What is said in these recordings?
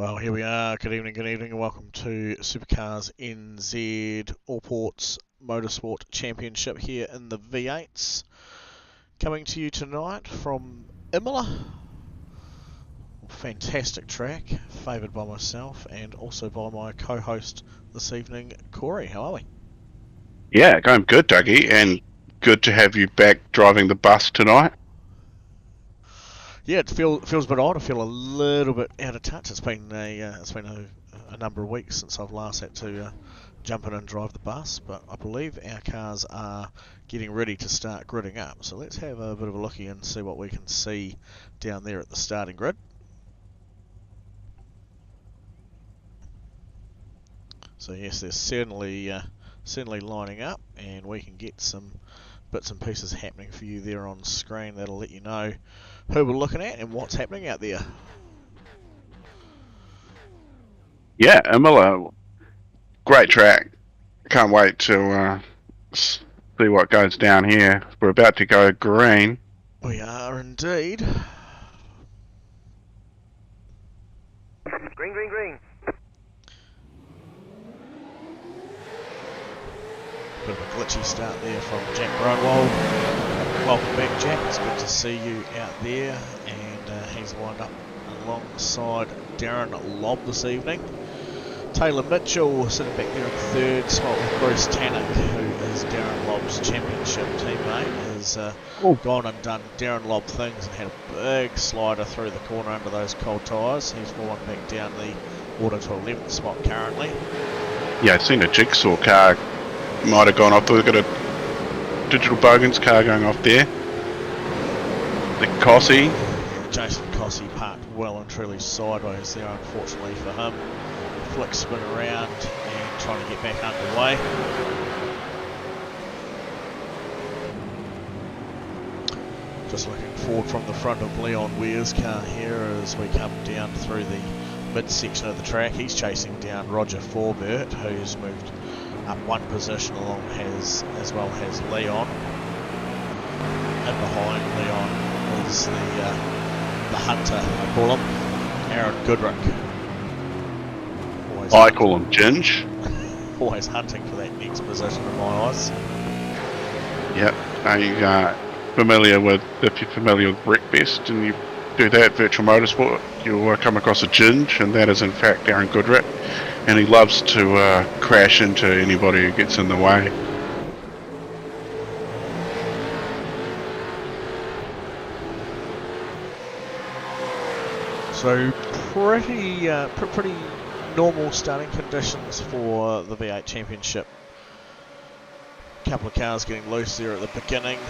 Well, here we are. Good evening, and welcome to SuiperCars NZ Allport's Motorsport Championship here in the V8s. Coming to you tonight from IMOLA. Fantastic track, favoured by myself and also by my co-host this evening, Corey. How are we? Yeah, going good, Dougie, and good to have you back driving the bus tonight. Yeah, it feels a bit odd. I feel a little bit out of touch. It's been a number of weeks since I've last had to jump in and drive the bus, but I believe our cars are getting ready to start gridding up. So let's have a bit of a looky and see what we can see down there at the starting grid. So yes, they're certainly lining up, and we can get some bits and pieces happening for you there on screen. That'll let you know who we're looking at and what's happening out there. Yeah, Imola, great track. Can't wait to see what goes down here. We're about to go green. We are indeed. Green, green, green. Bit of a glitchy start there from Jack Grunwald. Welcome back, Jack. It's good to see you out there. And he's lined up alongside Darren Lobb this evening. Taylor Mitchell sitting back there in third spot with Bruce Tannock, who is Darren Lobb's championship teammate, has gone and done Darren Lobb things and had a big slider through the corner under those cold tyres. He's fallen back down the order to 11th spot currently. Yeah, I've seen a jigsaw car might have gone off. We've got a Digital Bogans car going off there. The Cossie. Jason Cossie parked well and truly sideways there, unfortunately for him. Flick spin around and trying to get back underway. Just looking forward from the front of Leon Weir's car here as we come down through the midsection of the track. He's chasing down Roger Forbert, who's moved up one position along as well as Leon. And behind Leon is the hunter, I call him, Aaron Goodrick. I call him Ginge. Always hunting for that next position in my eyes. Yep. If you're familiar with Breakfast and you do that, Virtual Motorsport, you'll come across a Ginge, and that is in fact Aaron Goodrick. And he loves to crash into anybody who gets in the way. So pretty normal starting conditions for the V8 Championship. Couple of cars getting loose there at the beginning.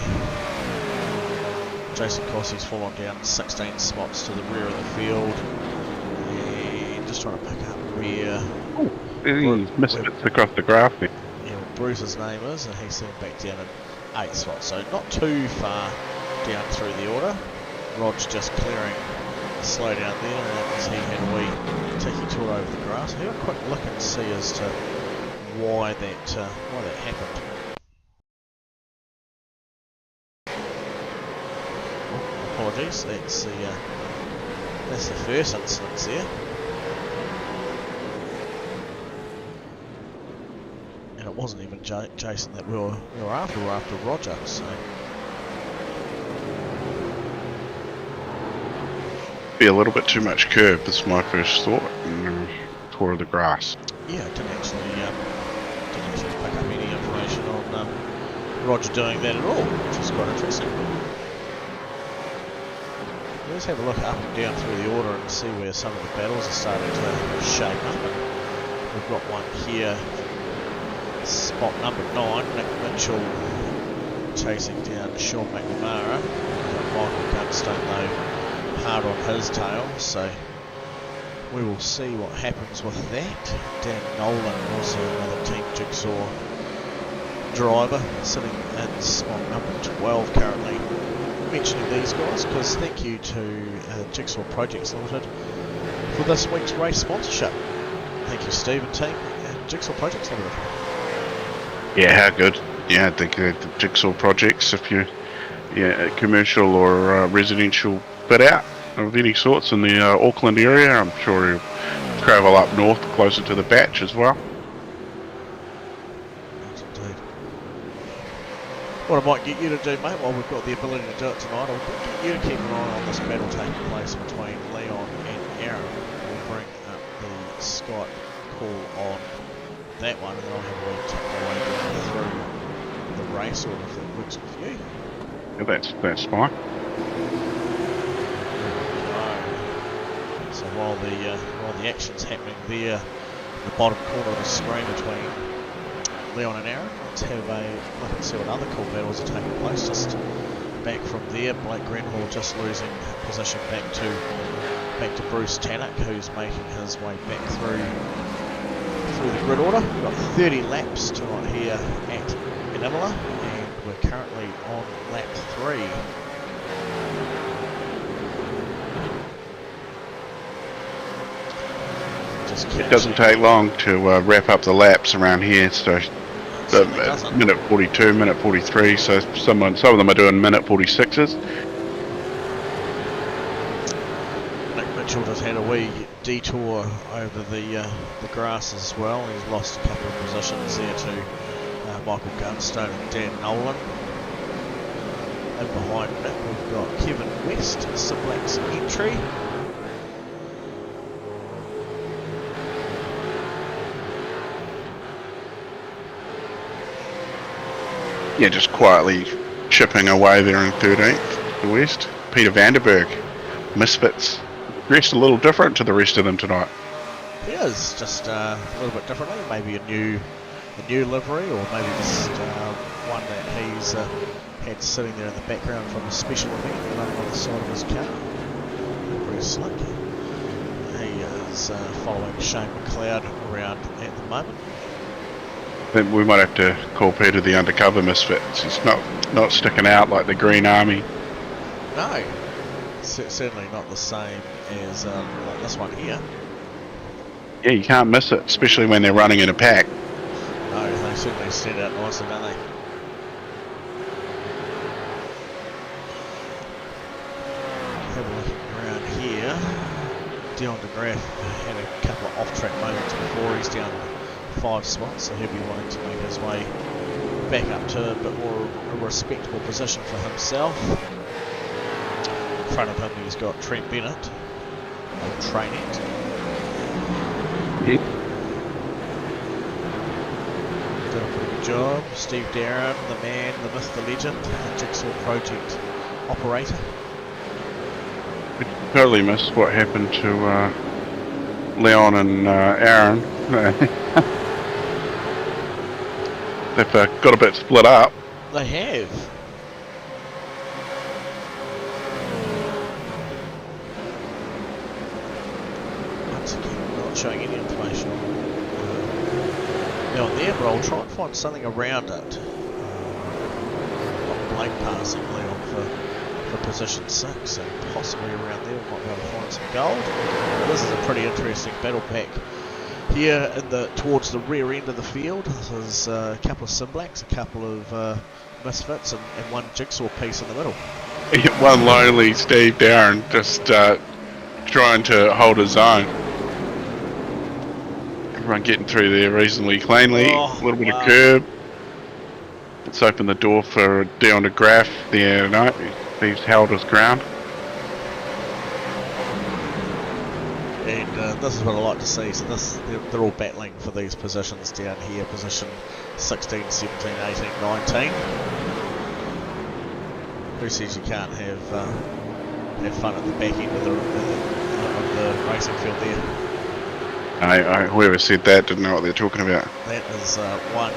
Jason Cossie's fallen down 16 spots to the rear of the field. And just trying to pick up where... He's missed it across the graph there. Yeah, Bruce's name is, and he's sitting back down in 8th spot. So not too far down through the order. Rod's just clearing the slow down there, and as he had a wee ticky tour over the grass. Have a quick look and see as to why that happened. Oh, apologies, that's the first instance there. And it wasn't even Jason that we were after. We were after Roger. So Be a little bit too much curve. That's my first thought. Tour of the grass. yeah, didn't actually pick up any information on Roger doing that at all, which is quite interesting. Let's have a look up and down through the order and see where some of the battles are starting to shape up. And we've got one here, spot number 9, Nick Mitchell chasing down Sean McNamara. Michael Gunstone though hard on his tail, so we will see what happens with that. Dan Nolan, also another Team Jigsaw driver, sitting in spot number 12 currently. Mentioning these guys because thank you to Jigsaw Projects Limited for this week's race sponsorship. Thank you, Steve and team at Jigsaw Projects Limited. Yeah, how good. Yeah, the Jigsaw Projects, if you commercial or residential fit out of any sorts in the Auckland area, I'm sure you'll travel up north closer to the batch as well. Yes, indeed. What I might get you to do, mate, while we've got the ability to do it tonight, I'll get you to keep an eye on this battle taking place between Leon and Aaron. We'll bring up the Scott call on that one, and then I'll have a little tip my way through the race order if that works with you. Yeah, that's fine. So while the action's happening there in the bottom corner of the screen between Leon and Aaron, let's have a look and see what other cool battles are taking place. Just back from there, Blake Grenhall just losing position back to Bruce Tannock, who's making his way back through the grid order. We've got 30 laps tonight here at IMOLA, and we're currently on lap 3. It doesn't take long to wrap up the laps around here, so minute 42, minute 43, so some of them are doing minute 46s. Nick Mitchell just had a wee detour over the grass as well. He's lost a couple of positions there to Michael Gunstone and Dan Nolan. And behind Nick we've got Kevin West, Simlax entry. Yeah, just quietly chipping away there in 13th, the West. Peter Vanderberg, Misfits, dressed a little different to the rest of them tonight. He is, just a little bit differently, maybe a new livery, or maybe just one that he's had sitting there in the background from a special event running on the side of his car. Very slick. He is following Shane McLeod around at the moment. Then we might have to call Peter the undercover Misfits. He's not sticking out like the Green Army. No, certainly not the same as like this one here. Yeah, you can't miss it, especially when they're running in a pack. No, they certainly stand out nicely, don't they? Have a look around here. Dion DeGraff had a couple of off-track moments before. He's down 5 spots, so he'll be wanting to make his way back up to a bit more a respectable position for himself. In front of him he's got Trent Bennett on Trainette. Yep. Did a pretty good job. Steve Darren, the man, the myth, the legend, the Jigsaw Project operator. We totally missed what happened to Leon and Aaron. They've got a bit split up. They have. Once again, not showing any information on there, but I'll try and find something around it. Got Blake passing Leon for position 6, and possibly around there we might be able to find some gold. This is a pretty interesting battle pack. Here towards the rear end of the field, there's a couple of Simblacks, a couple of Misfits, and one Jigsaw piece in the middle. One lonely Steve Darren just trying to hold his own. Everyone getting through there reasonably cleanly. A little bit of curb. Let's open the door for Dion DeGraff there. No, he's held his ground. And this is what I like to see. So they're all battling for these positions down here, position 16, 17, 18, 19. Who says you can't have fun at the back end of the racing field there? Whoever said that didn't know what they're talking about. That is one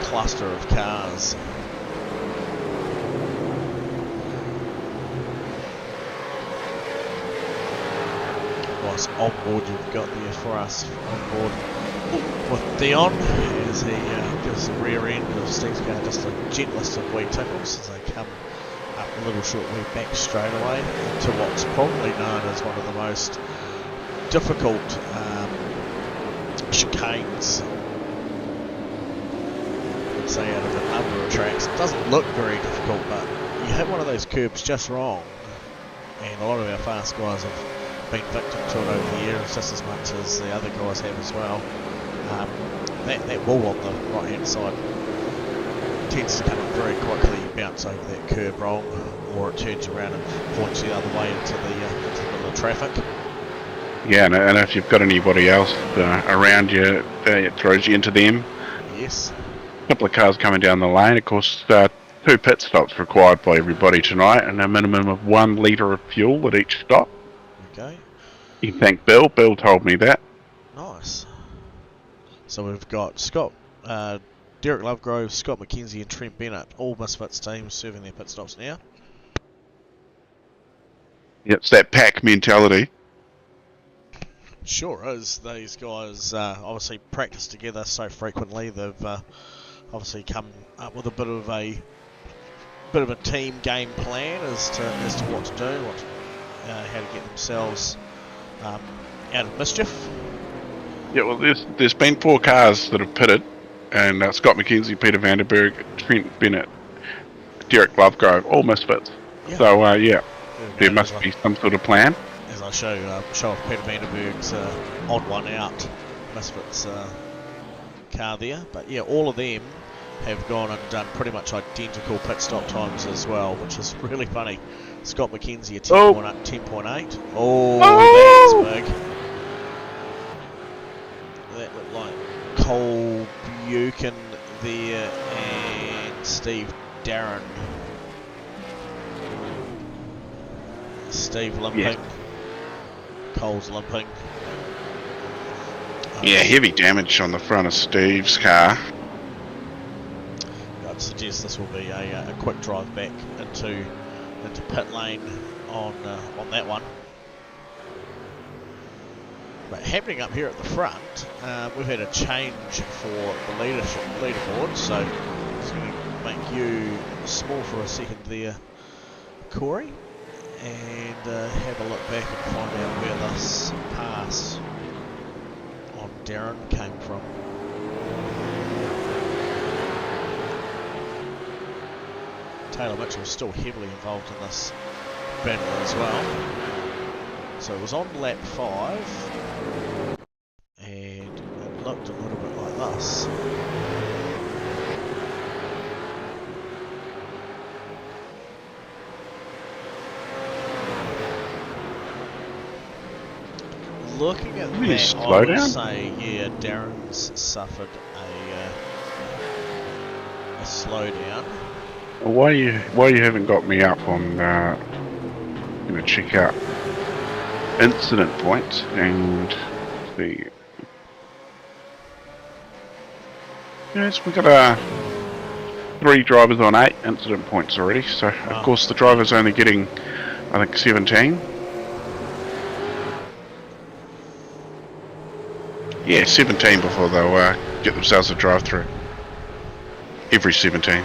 cluster of cars. Nice onboard you've got there for us on board with Dion as he gives the rear end of Steve's car just the gentlest of wee tickles as they come up a little short wee back straightaway to what's probably known as one of the most difficult chicanes, I'd say, out of a number of tracks. It doesn't look very difficult, but you hit one of those curbs just wrong, and a lot of our fast guys have been victim to it over the years just as much as the other guys have as well. That wall on the right hand side tends to come up very quickly. You bounce over that curb wrong, or it turns around and points the other way into the middle of traffic. Yeah, and if you've got anybody else around you, it throws you into them. Yes. A couple of cars coming down the lane. Of course, 2 pit stops required by everybody tonight, and a minimum of 1 litre of fuel at each stop. Okay. You can thank Bill. Bill told me that. Nice. So we've got Scott, Derek Lovegrove, Scott McKenzie and Trent Bennett, all Misfits teams serving their pit stops now. It's that pack mentality. Sure is. These guys obviously practice together so frequently. They've obviously come up with a bit of a team game plan as to what to do, how to get themselves out of mischief. Yeah, well, there's been 4 cars that have pitted, and Scott McKenzie, Peter Vanderberg, Trent Bennett, Derek Lovegrove, all Misfits. Yeah. So yeah, there must be some sort of plan. As I show off Peter Vanderberg's odd one out Misfits car there, but yeah, all of them have gone and done pretty much identical pit stop times as well, which is really funny. Scott McKenzie a 10.8. Oh, that's big. That looked like Cole Buchan there and Steve Darren. Steve limping. Yeah. Cole's limping. Yeah, heavy damage on the front of Steve's car. I'd suggest this will be a quick drive back into pit lane on that one. But happening up here at the front, we've had a change for the leaderboard, so it's going to make you small for a second there, Corey, and have a look back and find out where this pass on Darren came from. Taylor Mitchell's still heavily involved in this battle as well. So it was on lap 5, and it looked a little bit like this. Looking at that, I would say, yeah, Darren's suffered a slowdown. Why you haven't got me up on gonna check out incident points and see. Yes, we've got 3 drivers on 8 incident points already, so of course the driver's only getting, I think, 17. Yeah, 17 before they'll get themselves a drive through. Every 17.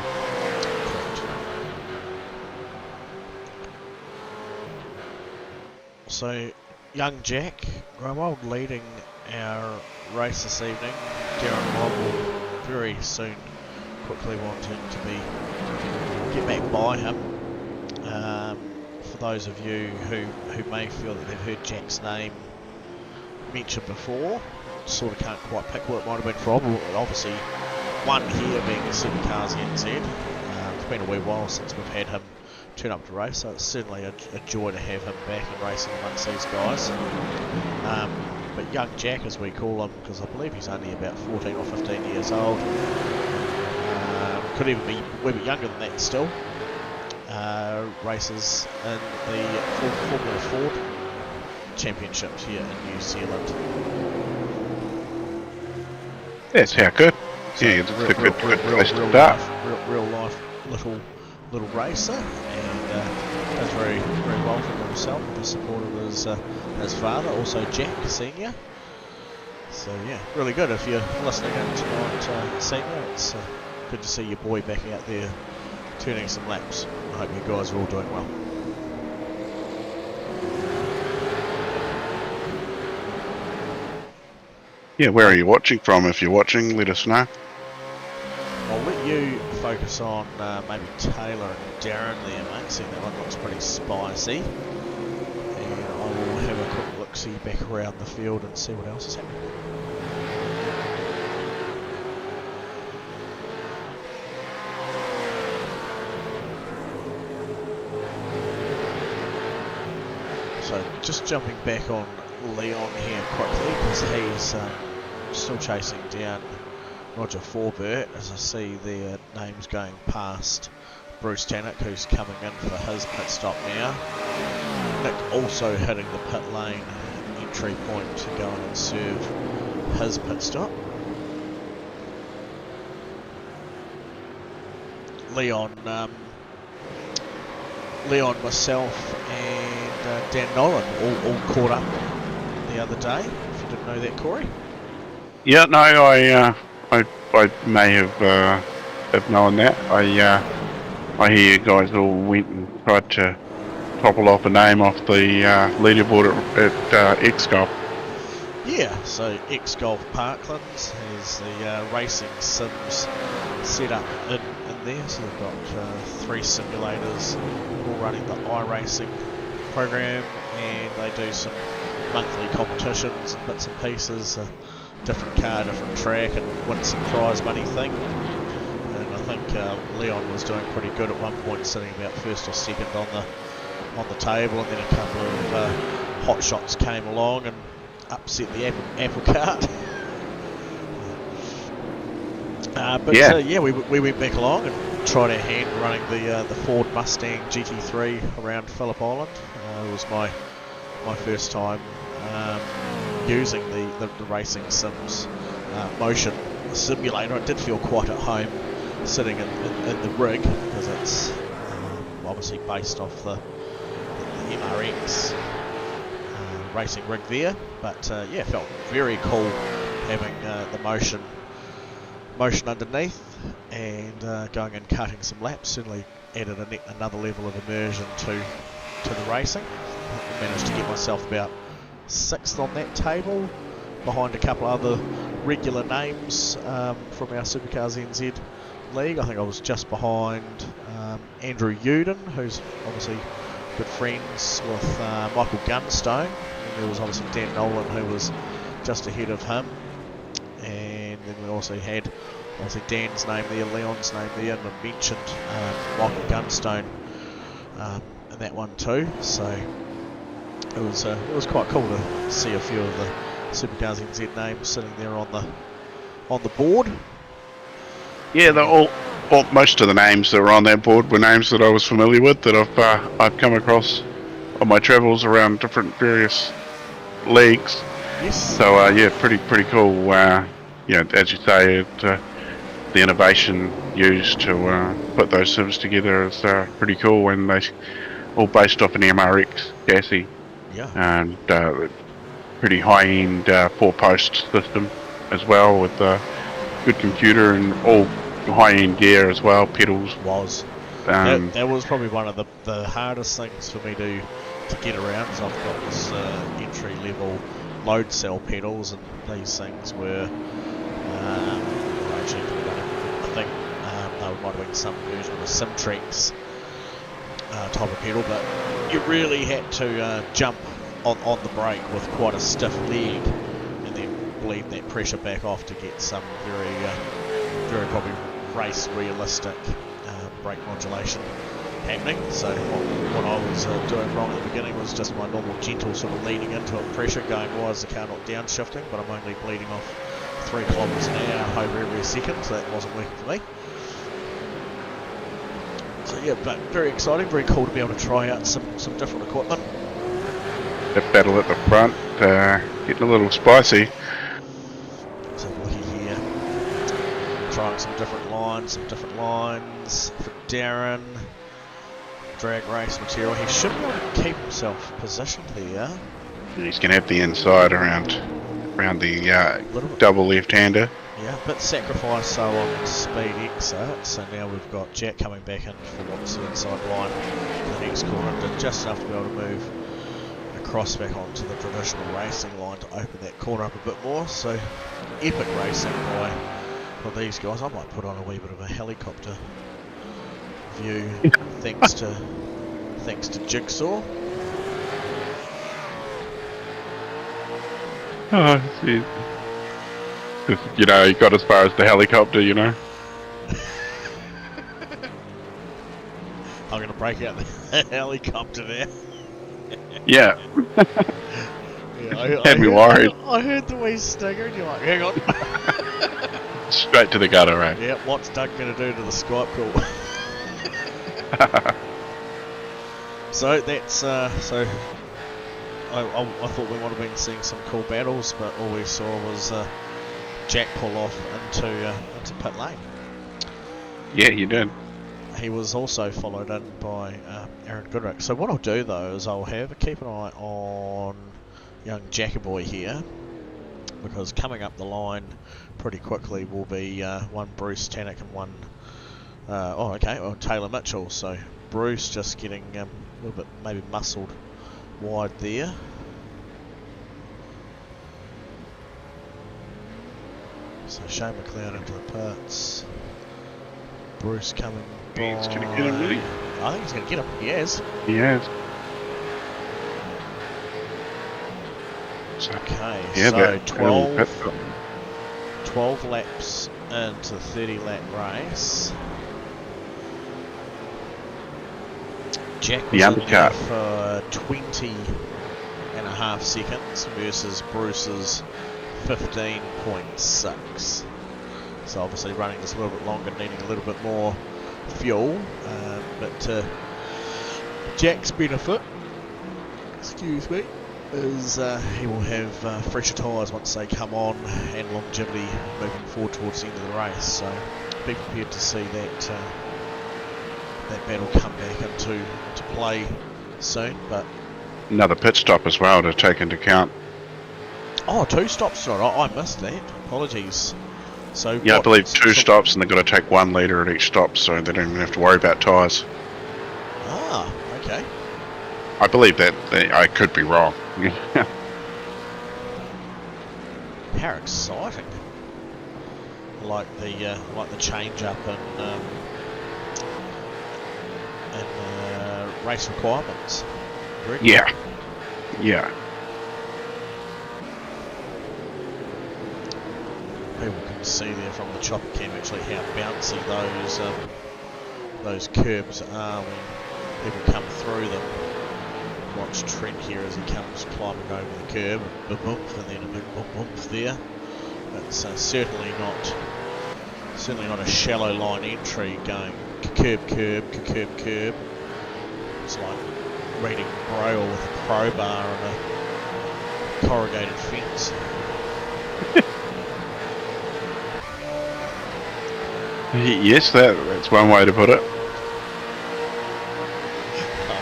So, young Jack Gromwald leading our race this evening. Darren Mobb will very soon quickly wanting to get back by him. For those of you who may feel that they've heard Jack's name mentioned before, sort of can't quite pick where it might have been from. Obviously, one here being SuiperCars NZ. It's been a wee while since we've had him turn up to race, so it's certainly a joy to have him back and racing amongst these guys. But young Jack, as we call him, because I believe he's only about 14 or 15 years old, could even be a wee bit younger than that still, races in the Formula Ford Championships here in New Zealand. That's how good. So yeah, it's a good place to real start. Real life little racer, and does very well for himself with the support of his father, also Jack Senior. So yeah, really good. If you're listening in tonight, Senior, it's good to see your boy back out there turning some laps. I hope you guys are all doing well. Yeah, where are you watching from? If you're watching, let us know. I'll let you focus on maybe Taylor and Darren there, mate. See, that one looks pretty spicy. And I will have a quick look-see back around the field and see what else is happening. So just jumping back on Leon here quickly, because he's still chasing down Roger Forbert, as I see their names going past Bruce Tannock, who's coming in for his pit stop now. Nick also hitting the pit lane entry point to go in and serve his pit stop. Leon, myself and Dan Nolan all caught up the other day, if you didn't know that, Corey. Yeah, no, I may have known that. I hear you guys all went and tried to topple off a name off the leaderboard at X-Golf. Yeah, so X-Golf Parklands has the racing sims set up in there, so they've got 3 simulators all running the iRacing program, and they do some monthly competitions and bits and pieces, different car, different track, and win some prize money thing. And I think Leon was doing pretty good at one point, sitting about first or second on the table, and then a couple of hot shots came along and upset the apple cart. We went back along and tried our hand running the Ford Mustang GT3 around Phillip Island. It was my first time using the racing sims motion simulator. It did feel quite at home sitting in the rig, because it's obviously based off the MRX racing rig there, but it felt very cool having the motion underneath and going and cutting some laps. Certainly added another level of immersion to the racing. I managed to get myself about 6th on that table, behind a couple other regular names from our SuiperCars NZ league. I think I was just behind Andrew Uden, who's obviously good friends with Michael Gunstone, and there was obviously Dan Nolan, who was just ahead of him, and then we also had obviously Dan's name there, Leon's name there, and I mentioned Michael Gunstone in that one too. So it was quite cool to see a few of the SuiperCars NZ names sitting there on the board. Yeah, they're all most of the names that were on that board were names that I was familiar with, that I've come across on my travels around different various leagues. Yes. So pretty cool. As you say, the innovation used to put those sims together is pretty cool, and they all based off an MRX chassis. Yeah. And pretty high-end 4-post system as well, with a good computer and all high-end gear as well, pedals. That was probably one of the hardest things for me to get around, because I've got this entry-level load cell pedals, and these things were I think they might have been some version of a Simtrex type of pedal, but you really had to jump on the brake with quite a stiff leg, and then bleed that pressure back off to get some very probably race realistic brake modulation happening. So what I was doing wrong at the beginning was just my normal gentle sort of leaning into it pressure, going, why is the car not downshifting, but I'm only bleeding off 3 kilometres an hour over every second, so that wasn't working for me. So yeah, but very exciting, very cool to be able to try out some different equipment. The battle at the front, getting a little spicy. So looking here, trying some different lines for Darren. Drag race material. He should be able to keep himself positioned here. And he's going to have the inside around the double left-hander. Yeah, a bit sacrificed so on speed exit. So now we've got Jack coming back in for what's the inside line for the next corner. Did just enough to be able to move across back onto the traditional racing line to open that corner up a bit more. So epic racing by these guys. I might put on a wee bit of a helicopter view thanks to Jigsaw. Oh, shit. You know, he got as far as the helicopter, you know. I'm going to break out the helicopter there. Yeah. Yeah, Had me worried. I heard the wee stinger and you're like, hang on. Straight to the gutter, right? Yeah, what's Doug going to do to the Skype call? So that's, so I thought we might have been seeing some cool battles, but all we saw was Jack pull off into pit lane. Yeah, you did. He was also followed in by Aaron Goodrick. So what I'll do though is I'll keep an eye on young Jackaboy here, because coming up the line pretty quickly will be one Bruce Tannock and one Taylor Mitchell. So Bruce just getting a little bit maybe muscled wide there. So Shane McLeod into the pits. Bruce coming by. He's going to get him, really? I think he's going to get him. He has. He has. Okay, yeah, so 12 laps into the 30 lap race. Jack was in there for 20.5 seconds versus Bruce's 15.6. So obviously running this a little bit longer, needing a little bit more fuel, but to Jack's benefit, excuse me, is he will have fresher tyres once they come on, and longevity moving forward towards the end of the race. So be prepared to see that that battle come back into play soon. But another pit stop as well to take into account. Oh, 2 stops tonight. I missed that. Apologies. So yeah, I believe 2 stops, and they've got to take 1 litre at each stop, so they don't even have to worry about tyres. Ah, okay. I believe that. I could be wrong. How exciting! Like the change up and race requirements. Very cool. Yeah. Yeah. People can see there from the chopper cam actually how bouncy those curbs are when people come through them. Watch Trent here as he comes climbing over the curb, a bump, and then a big bump there. It's certainly not a shallow line entry going curb. It's like reading Braille with a crowbar and a corrugated fence. Yes, that's one way to put it. I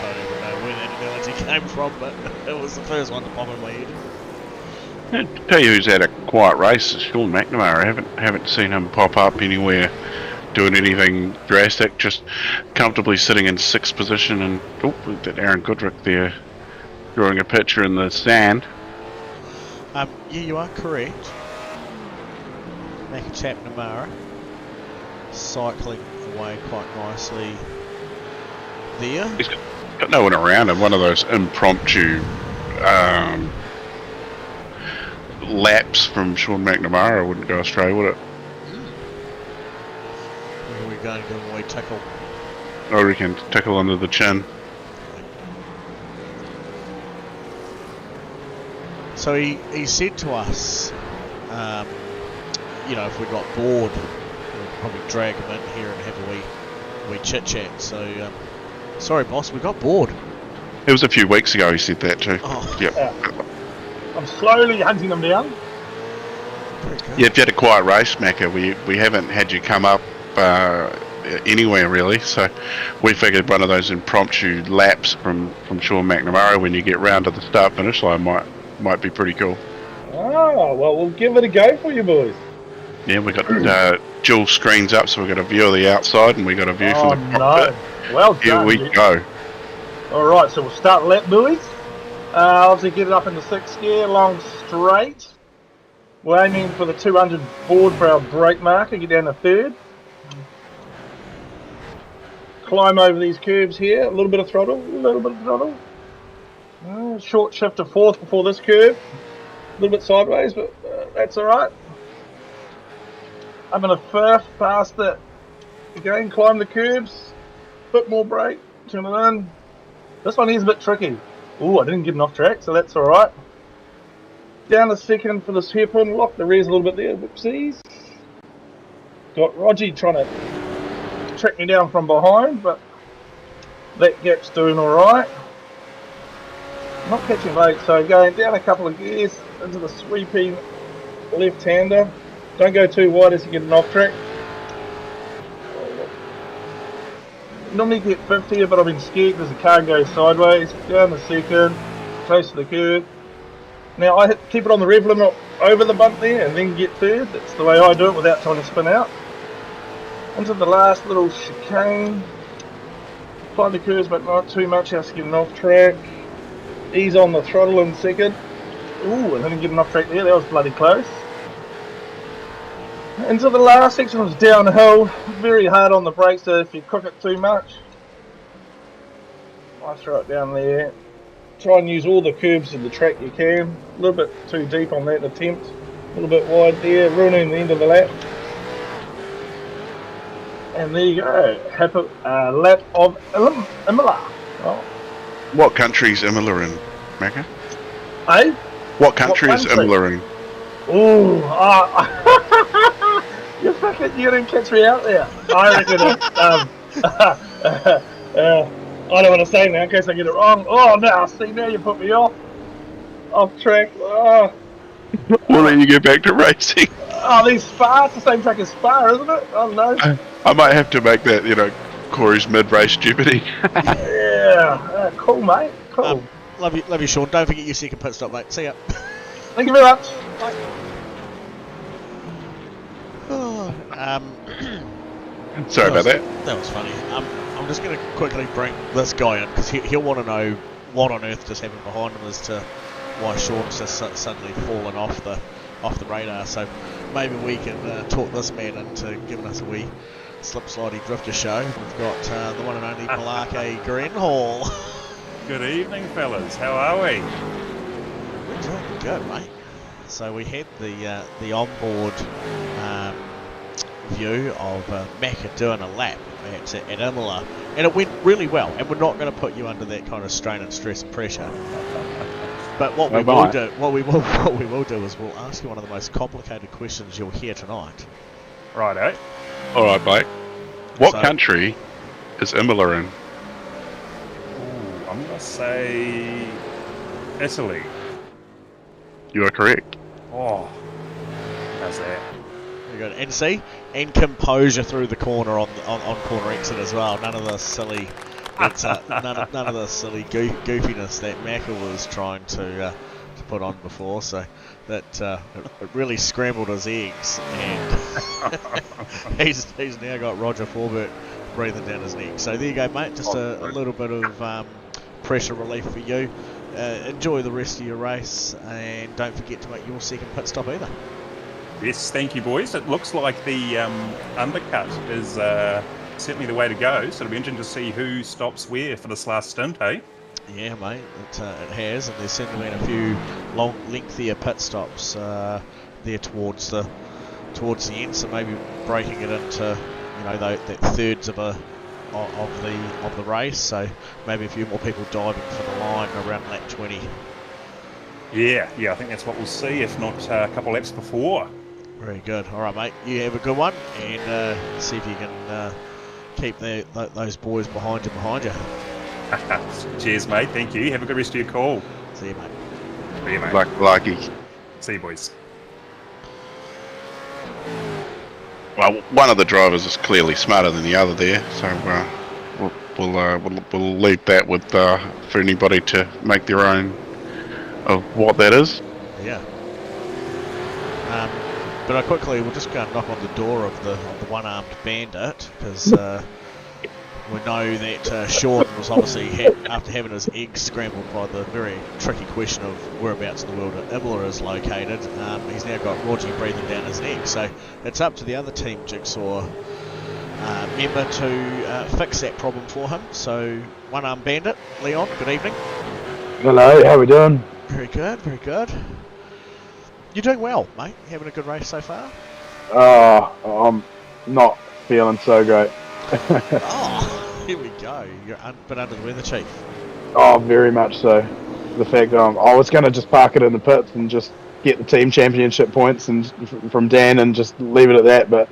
don't even know where that analogy came from, but it was the first one to pop in my head. I'll tell you who's had a quiet race is Sean McNamara. I haven't seen him pop up anywhere doing anything drastic, just comfortably sitting in 6th position, and we've got Aaron Goodrick there drawing a picture in the sand. Yeah, you are correct. McNamara cycling away quite nicely there. He's got no one around him. One of those impromptu laps from Sean McNamara wouldn't go astray, would it? Where are we going to give him a wee tickle? I reckon tickle under the chin. So he said to us, if we got bored, we'd probably drag him in here and have a wee chit chat. So, sorry, boss, we got bored. It was a few weeks ago he said that too. Oh. Yep. I'm slowly hunting them down. Yeah, if you had a quiet race, Macca, we haven't had you come up anywhere really, so we figured one of those impromptu laps from Sean McNamara when you get round to the start finish line might be pretty cool. Oh, well, we'll give it a go for you boys. Yeah, we got dual screens up, so we got a view of the outside and we got a view from the cockpit. Well done. Here we go. Alright, so we'll start lap, boys. Obviously get it up in the 6th gear, long straight. We're aiming for the 200 board for our brake marker, get down to 3rd. Climb over these curves here, a little bit of throttle. Short shift to 4th before this curve. A little bit sideways, but that's alright. I'm in a fifth, past it. Again, climb the curbs. Bit more brake, turn it in. This one here's a bit tricky. Ooh, I didn't get an off track, so that's alright. Down a second for this hairpin lock. The rear's a little bit there. Whoopsies. Got Rogie trying to track me down from behind, but that gap's doing alright. Not catching late, so going down a couple of gears into the sweeping left-hander. Don't go too wide as you get an off track. Normally get 50 here, but I've been scared because the car goes sideways. Down the second, close to the curb. Now I keep it on the rev limit over the bump there and then get third. That's the way I do it without trying to spin out. Into the last little chicane. Find the curves but not too much else to get an off track. Ease on the throttle in second. Ooh, I didn't get an off track there, that was bloody close. Into the last section was downhill, very hard on the brakes, so if you cook it too much, I throw it down there. Try and use all the curbs of the track you can. A little bit too deep on that attempt, a little bit wide there, ruining the end of the lap. And there you go, happy lap of IMOLA. Oh. What country's IMOLA in, Macca? Eh? What country is IMOLA in? Ooh, you didn't catch me out there. I reckon I don't want to say now in case I get it wrong. Oh no, see now you put me off track. Oh. Well then you get back to racing. Oh, these Spa, it's the same track as Spa, isn't it? Oh no. I might have to make that, Corey's mid-race stupidity. Yeah, cool mate, cool. Love you Sean, don't forget your second pit stop mate, see ya. Thank you very much. Bye. Sorry about that. That was funny. I'm just going to quickly bring this guy in because he'll want to know what on earth just happened behind him as to why Sean's just suddenly fallen off the radar. So maybe we can talk this man into giving us a wee slip-slidey drifter show. We've got the one and only Malake Greenhall. Good evening, fellas. How are we? We're doing good, mate. So we had the onboard view of Macca doing a lap at IMOLA, and it went really well. And we're not going to put you under that kind of strain and stress and pressure. But what we will do is we'll ask you one of the most complicated questions you'll hear tonight. Righto. All right, Blake. What country is IMOLA in? Ooh, I'm going to say Italy. You are correct. Oh, how's that? Very good. And see, and composure through the corner on corner exit as well. None of the silly, none of the silly goofiness that Macca was trying to put on before. So that it really scrambled his eggs, and he's now got Roger Forbert breathing down his neck. So there you go, mate. Just a little bit of pressure relief for you. Enjoy the rest of your race, and don't forget to make your second pit stop either. Yes, thank you, boys. It looks like the undercut is certainly the way to go, so it'll be interesting to see who stops where for this last stint, eh? Yeah, mate, it has, and there's certainly been a few lengthier pit stops there towards the end, so maybe breaking it into that thirds of the race, so maybe a few more people diving for the line around lap 20. Yeah, I think that's what we'll see, if not a couple laps before. Very good. All right, mate. You have a good one, and see if you can keep those boys behind you. Cheers, mate. Thank you. Have a good rest of your call. See you, mate. See you, mate. Lucky. See you, boys. Well, one of the drivers is clearly smarter than the other there, so we'll leave that with for anybody to make their own of what that is. Yeah. But we'll just go and knock on the door of the one-armed bandit, because we know that Sean was obviously, after having his eggs scrambled by the very tricky question of whereabouts in the world IMOLA is located, he's now got Rogie breathing down his neck. So it's up to the other Team Jigsaw member to fix that problem for him. So one-armed bandit, Leon, good evening. Hello, how we doing? Very good, very good. You're doing well, mate. Having a good race so far? Oh, I'm not feeling so great. Oh, here we go. You're a bit under the weather, Chief. Oh, very much so. The fact that I was going to just park it in the pits and just get the team championship points and from Dan and just leave it at that, but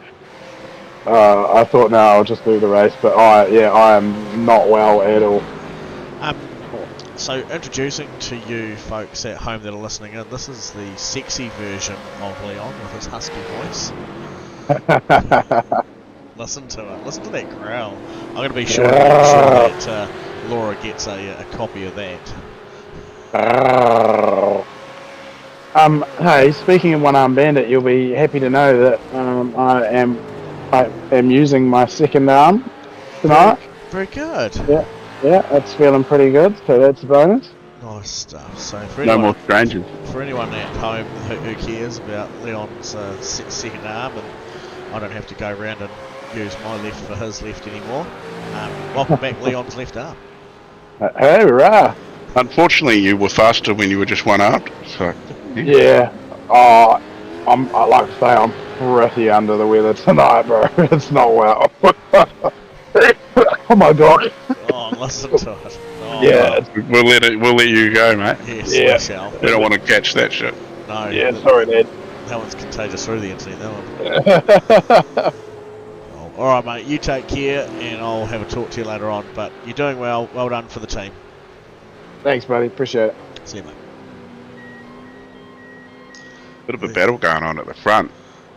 I thought, no, I'll just do the race. But I am not well at all. So introducing to you folks at home that are listening in, this is the sexy version of Leon with his husky voice. Listen to it. Listen to that growl. I'm going to be sure to make sure that Laura gets a copy of that. Hey, speaking of one-armed bandit, you'll be happy to know that I am using my second arm tonight. Very good. Yeah, it's feeling pretty good, so that's a bonus. Nice stuff. So for No anyone, more strangers. for anyone at home who cares about Leon's second arm, and I don't have to go around and use my left for his left anymore. Welcome back, Leon's left arm. Hey, rah! Unfortunately, you were faster when you were just one-armed, so... Yeah. I like to say I'm pretty under the weather tonight, bro. It's not well. Oh my god. Oh, listen to it. Oh, Yeah. We'll let you go, mate. Yes, Yeah. we shall. We don't want to catch that shit. No. Yeah, sorry, Dad. That one's contagious through the internet, that one. Oh, alright, mate, you take care, and I'll have a talk to you later on. But you're doing well. Well done for the team. Thanks, buddy. Appreciate it. See you, mate. Bit of a battle going on at the front,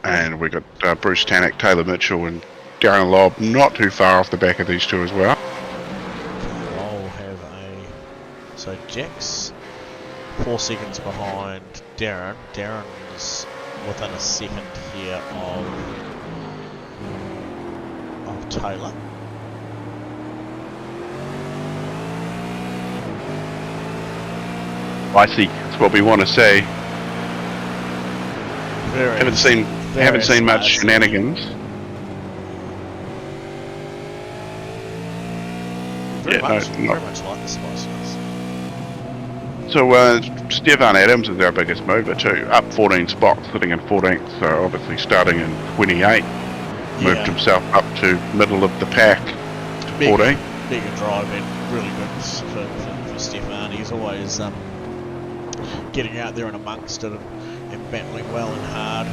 and we got Bruce Tannock, Taylor Mitchell, and Darren Lobb not too far off the back of these two as well. I'll have so Jack's 4 seconds behind Darren. Darren's within a second here of Taylor. I see. That's what we want to say. Haven't seen much shenanigans. Very Yeah, much, no, very not- much like the Spice Girls. So Stefan Adams is our biggest mover too, up 14 spots, sitting in 14th. So obviously starting in 28, moved Yeah. himself up to middle of the pack to 14. Big and drive and really good for Stefan. He's always getting out there and amongst it and battling well and hard.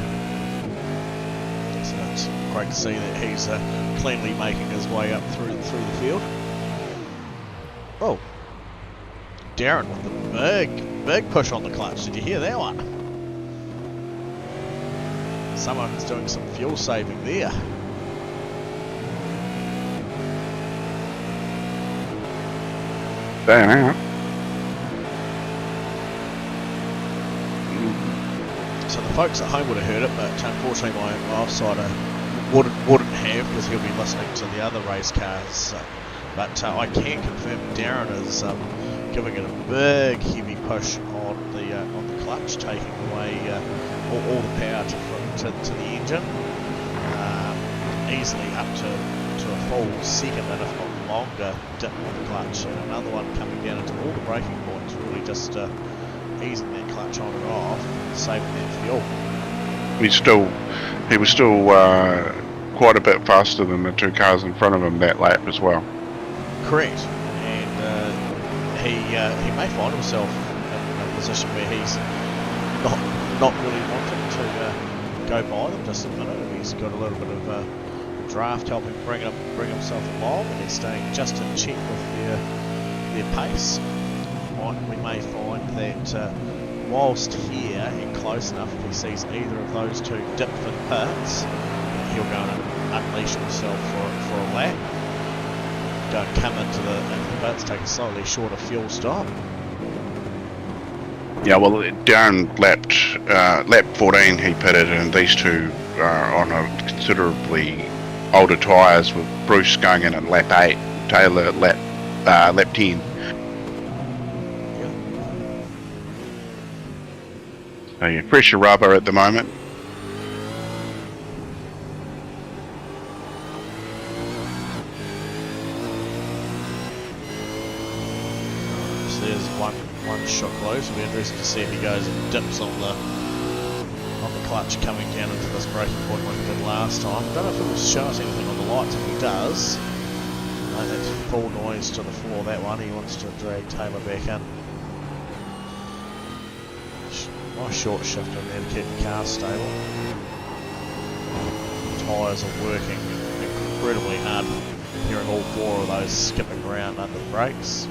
So it's great to see that he's cleanly making his way up through the field. Oh, Darren with the big push on the clutch. Did you hear that one? Someone's doing some fuel saving there. Damn, hang on. So the folks at home would have heard it, but unfortunately my offsider wouldn't have, because he'll be listening to the other race cars. But I can confirm Darren is giving it a big heavy push on the clutch, taking away all the power to the engine, easily up to a full second and if not longer dip on the clutch, and another one coming down into all the braking points, really just easing that clutch on and off, saving that fuel. He was still quite a bit faster than the two cars in front of him that lap as well. Correct, and he may find himself in a position where he's not really wanting to go by them just a minute. He's got a little bit of draft helping bring himself along, and he's staying just in check with their pace. We may find that whilst here and close enough, if he sees either of those two dip for the pits, he'll go and unleash himself for a lap. Go and come into the pits, take a slightly shorter fuel stop. Yeah, well, Darren lap 14 he pitted, and these two are on a considerably older tyres, with Bruce going in at lap 8, Taylor at lap 10. So yeah, pressure rubber at the moment. So there's one shot low, so it'll be interesting to see if he goes and dips on the clutch coming down into this braking point like he did last time. Don't know if it will show us anything on the lights. If he does, no, that's full noise to the floor, that one. He wants to drag Taylor back in. Nice short shift in there to keep the car stable. The tyres are working incredibly hard. Hearing all four of those skipping around under the brakes.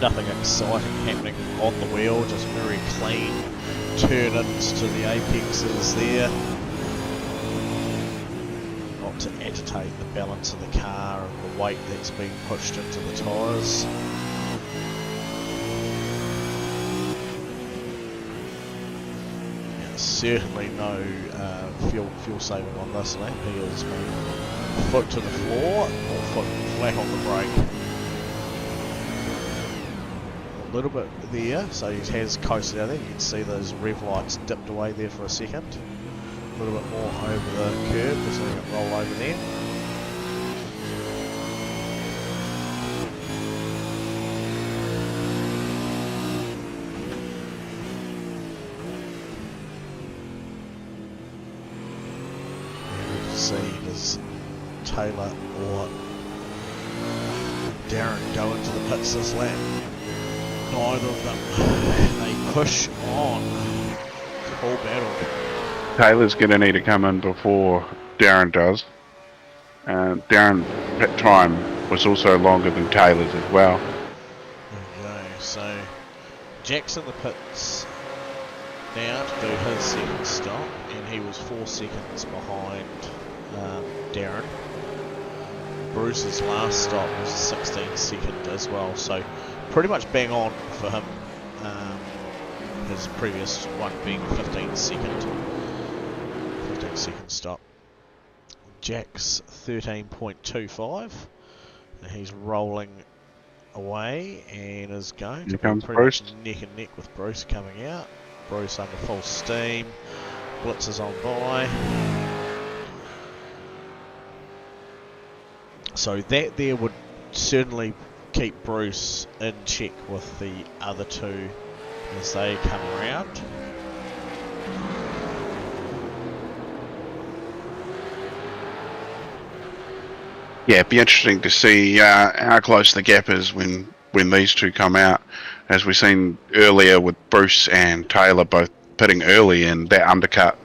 Nothing exciting happening on the wheel, just very clean turn-ins to the apexes there. Not to agitate the balance of the car and the weight that's being pushed into the tyres. Yeah, certainly no fuel saving on this lap. He has been foot to the floor or foot flat on the brake. A little bit there, so he has coasted out there. You can see those rev lights dipped away there for a second. A little bit more over the curb, just letting it roll over there. You can see does Taylor or Darren go into the pits this lap? Neither of them. They push on. Full battle. Taylor's going to need to come in before Darren does. Darren's pit time was also longer than Taylor's as well. There we go. So Jack's in the pits now to do his second stop, and he was 4 seconds behind Darren. Bruce's last stop was 16 second as well, so pretty much bang on for him. His previous one being 15 second stop. Jack's 13.25, and he's rolling away and is going to be pretty much neck and neck with Bruce coming out. Bruce under full steam, Blitz is on by. So that there would certainly keep Bruce in check with the other two as they come around. Yeah, it'd be interesting to see how close the gap is when these two come out. As we've seen earlier with Bruce and Taylor both pitting early, and that undercut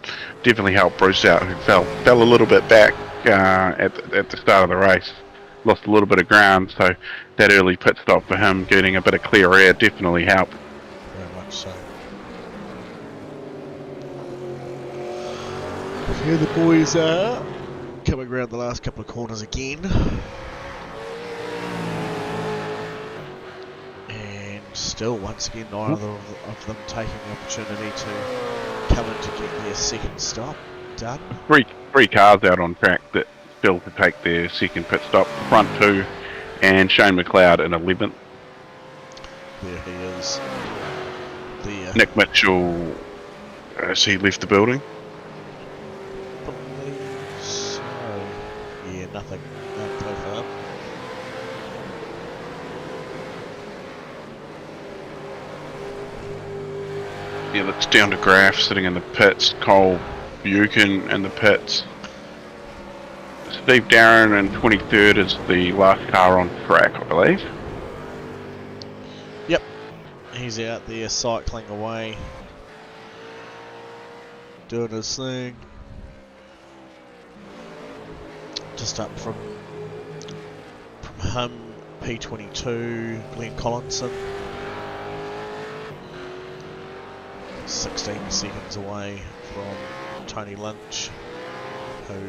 definitely helped Bruce out, who fell a little bit back at the start of the race. Lost a little bit of ground, so that early pit stop for him, getting a bit of clear air, definitely helped. Very much so. Here the boys are coming around the last couple of corners again. And still, once again, neither of them taking the opportunity to come in to get their second stop done. Three cars out on track that still to take their second pit stop. Front two, and Shane McLeod in 11th. There he is. Nick Mitchell, has he left the building? So, yeah, nothing so far. Yeah, that's down to Graf sitting in the pits. Cole Buchan in the pits. Steve Darren in 23rd is the last car on track, I believe. Yep, he's out there cycling away, doing his thing. Just up from him, P22, Glenn Collinson. 16 seconds away from Tony Lynch, who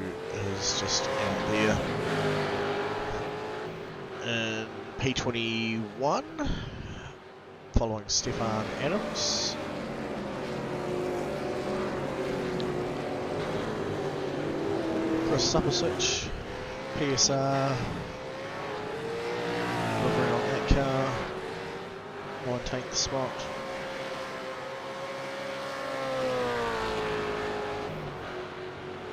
is just out there. And P21, following Stefan Adams. Chris Supperswitch, PSR, delivering on that car, 19th spot.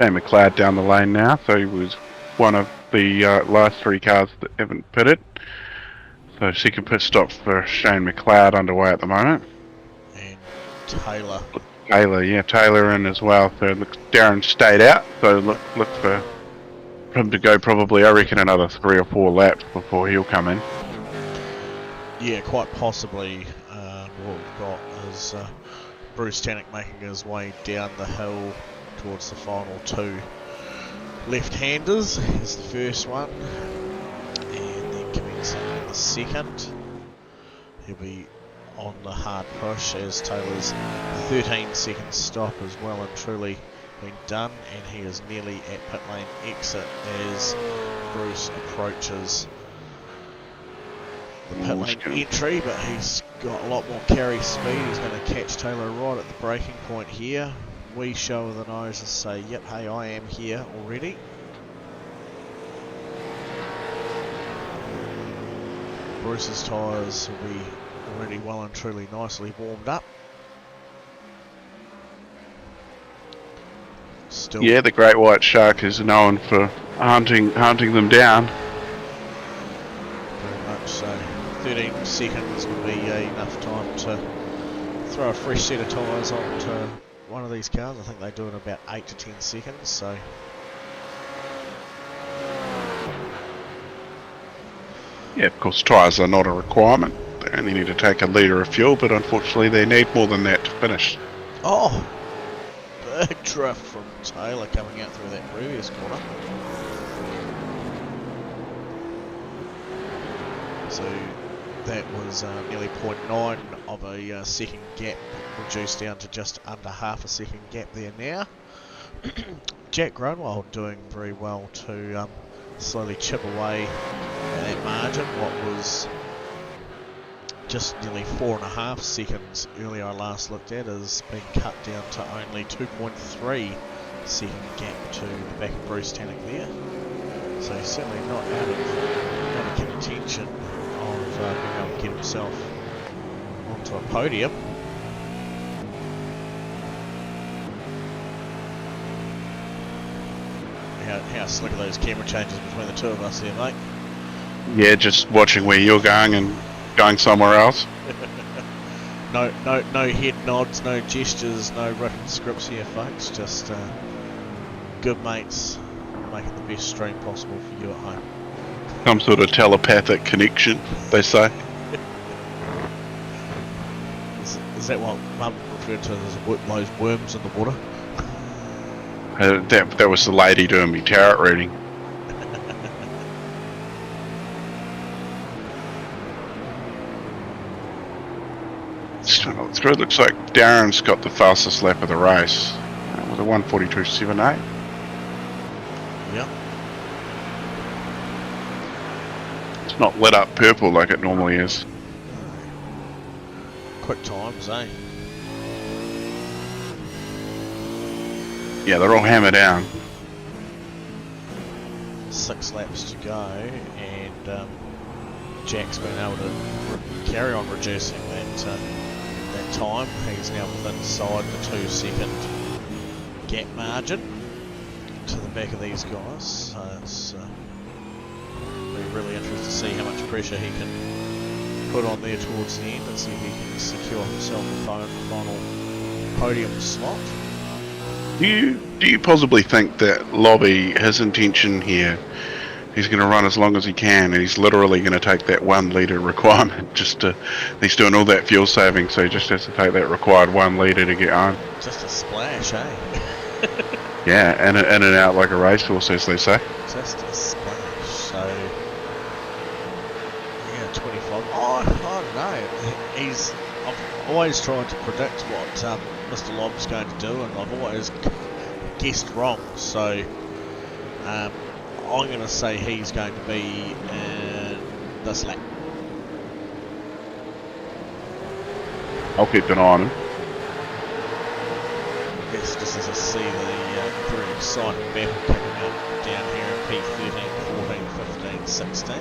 Shane McLeod down the lane now, so he was one of the last 3 cars that haven't pitted. So second pit stop for Shane McLeod underway at the moment. And Taylor. Taylor in as well. So looks Darren stayed out, so look for him to go probably, I reckon, another 3 or 4 laps before he'll come in. Yeah, quite possibly. What we've got is Bruce Tannock making his way down the hill towards the final 2 left-handers. Here's the first one, and then commencing in the second. He'll be on the hard push as Taylor's 13-second stop is well and truly been done, and he is nearly at pit lane exit as Bruce approaches the pit lane entry, but he's got a lot more carry speed. He's going to catch Taylor right at the braking point here. We show the nose and say, yep, hey, I am here already. Bruce's tyres will be already well and truly nicely warmed up. Still, Yeah, the great white shark is known for hunting them down. very much so. 13 seconds would be enough time to throw a fresh set of tyres onto one of these cars. I think they do it in about 8 to 10 seconds, so Yeah, of course, tyres are not a requirement. They only need to take a litre of fuel, but unfortunately they need more than that to finish. oh, big drift from Taylor coming out through that previous corner. So that was nearly 0.9 of a second gap, reduced down to just under half a second gap there now. Jack Grunwald doing very well to slowly chip away at that margin. What was just nearly 4.5 seconds earlier I last looked at has been cut down to only 2.3 second gap to the back of Bruce Tannock there. So he's certainly not out of contention of being able to get himself onto a podium. How slick are those camera changes between the two of us here, mate? Yeah, just watching where you're going and going somewhere else. No head nods, no gestures, no written scripts here, folks. Just good mates making the best stream possible for you at home. Some sort of telepathic connection, they say. Is that what Mum referred to as those worms in the water? That was the lady doing me tarot reading. It looks like Darren's got the fastest lap of the race with a 1:42.78. Yeah. It's not lit up purple like it normally is. Quick times, eh? Yeah, they're all hammered down. 6 laps to go, and Jack's been able to carry on reducing that time. He's now within inside the 2 second gap margin to the back of these guys. So it's be really interesting to see how much pressure he can put on there towards the end and see if he can secure himself a final podium slot. Do you possibly think that Lobby, his intention here, he's going to run as long as he can, and he's literally going to take that 1 litre requirement he's doing all that fuel saving, so he just has to take that required 1 litre to get home. Just a splash, eh? Yeah, in and out like a racehorse, as they say. Just a splash. So, yeah, 25. Oh, I don't know. I've always tried to predict what Mr. Lob's going to do, and I've always guessed wrong. So, I'm going to say he's going to be in this lap. I'll keep an eye on him. Yes, just as I see the very exciting battle kicking up down here in P13, 14, 15, 16.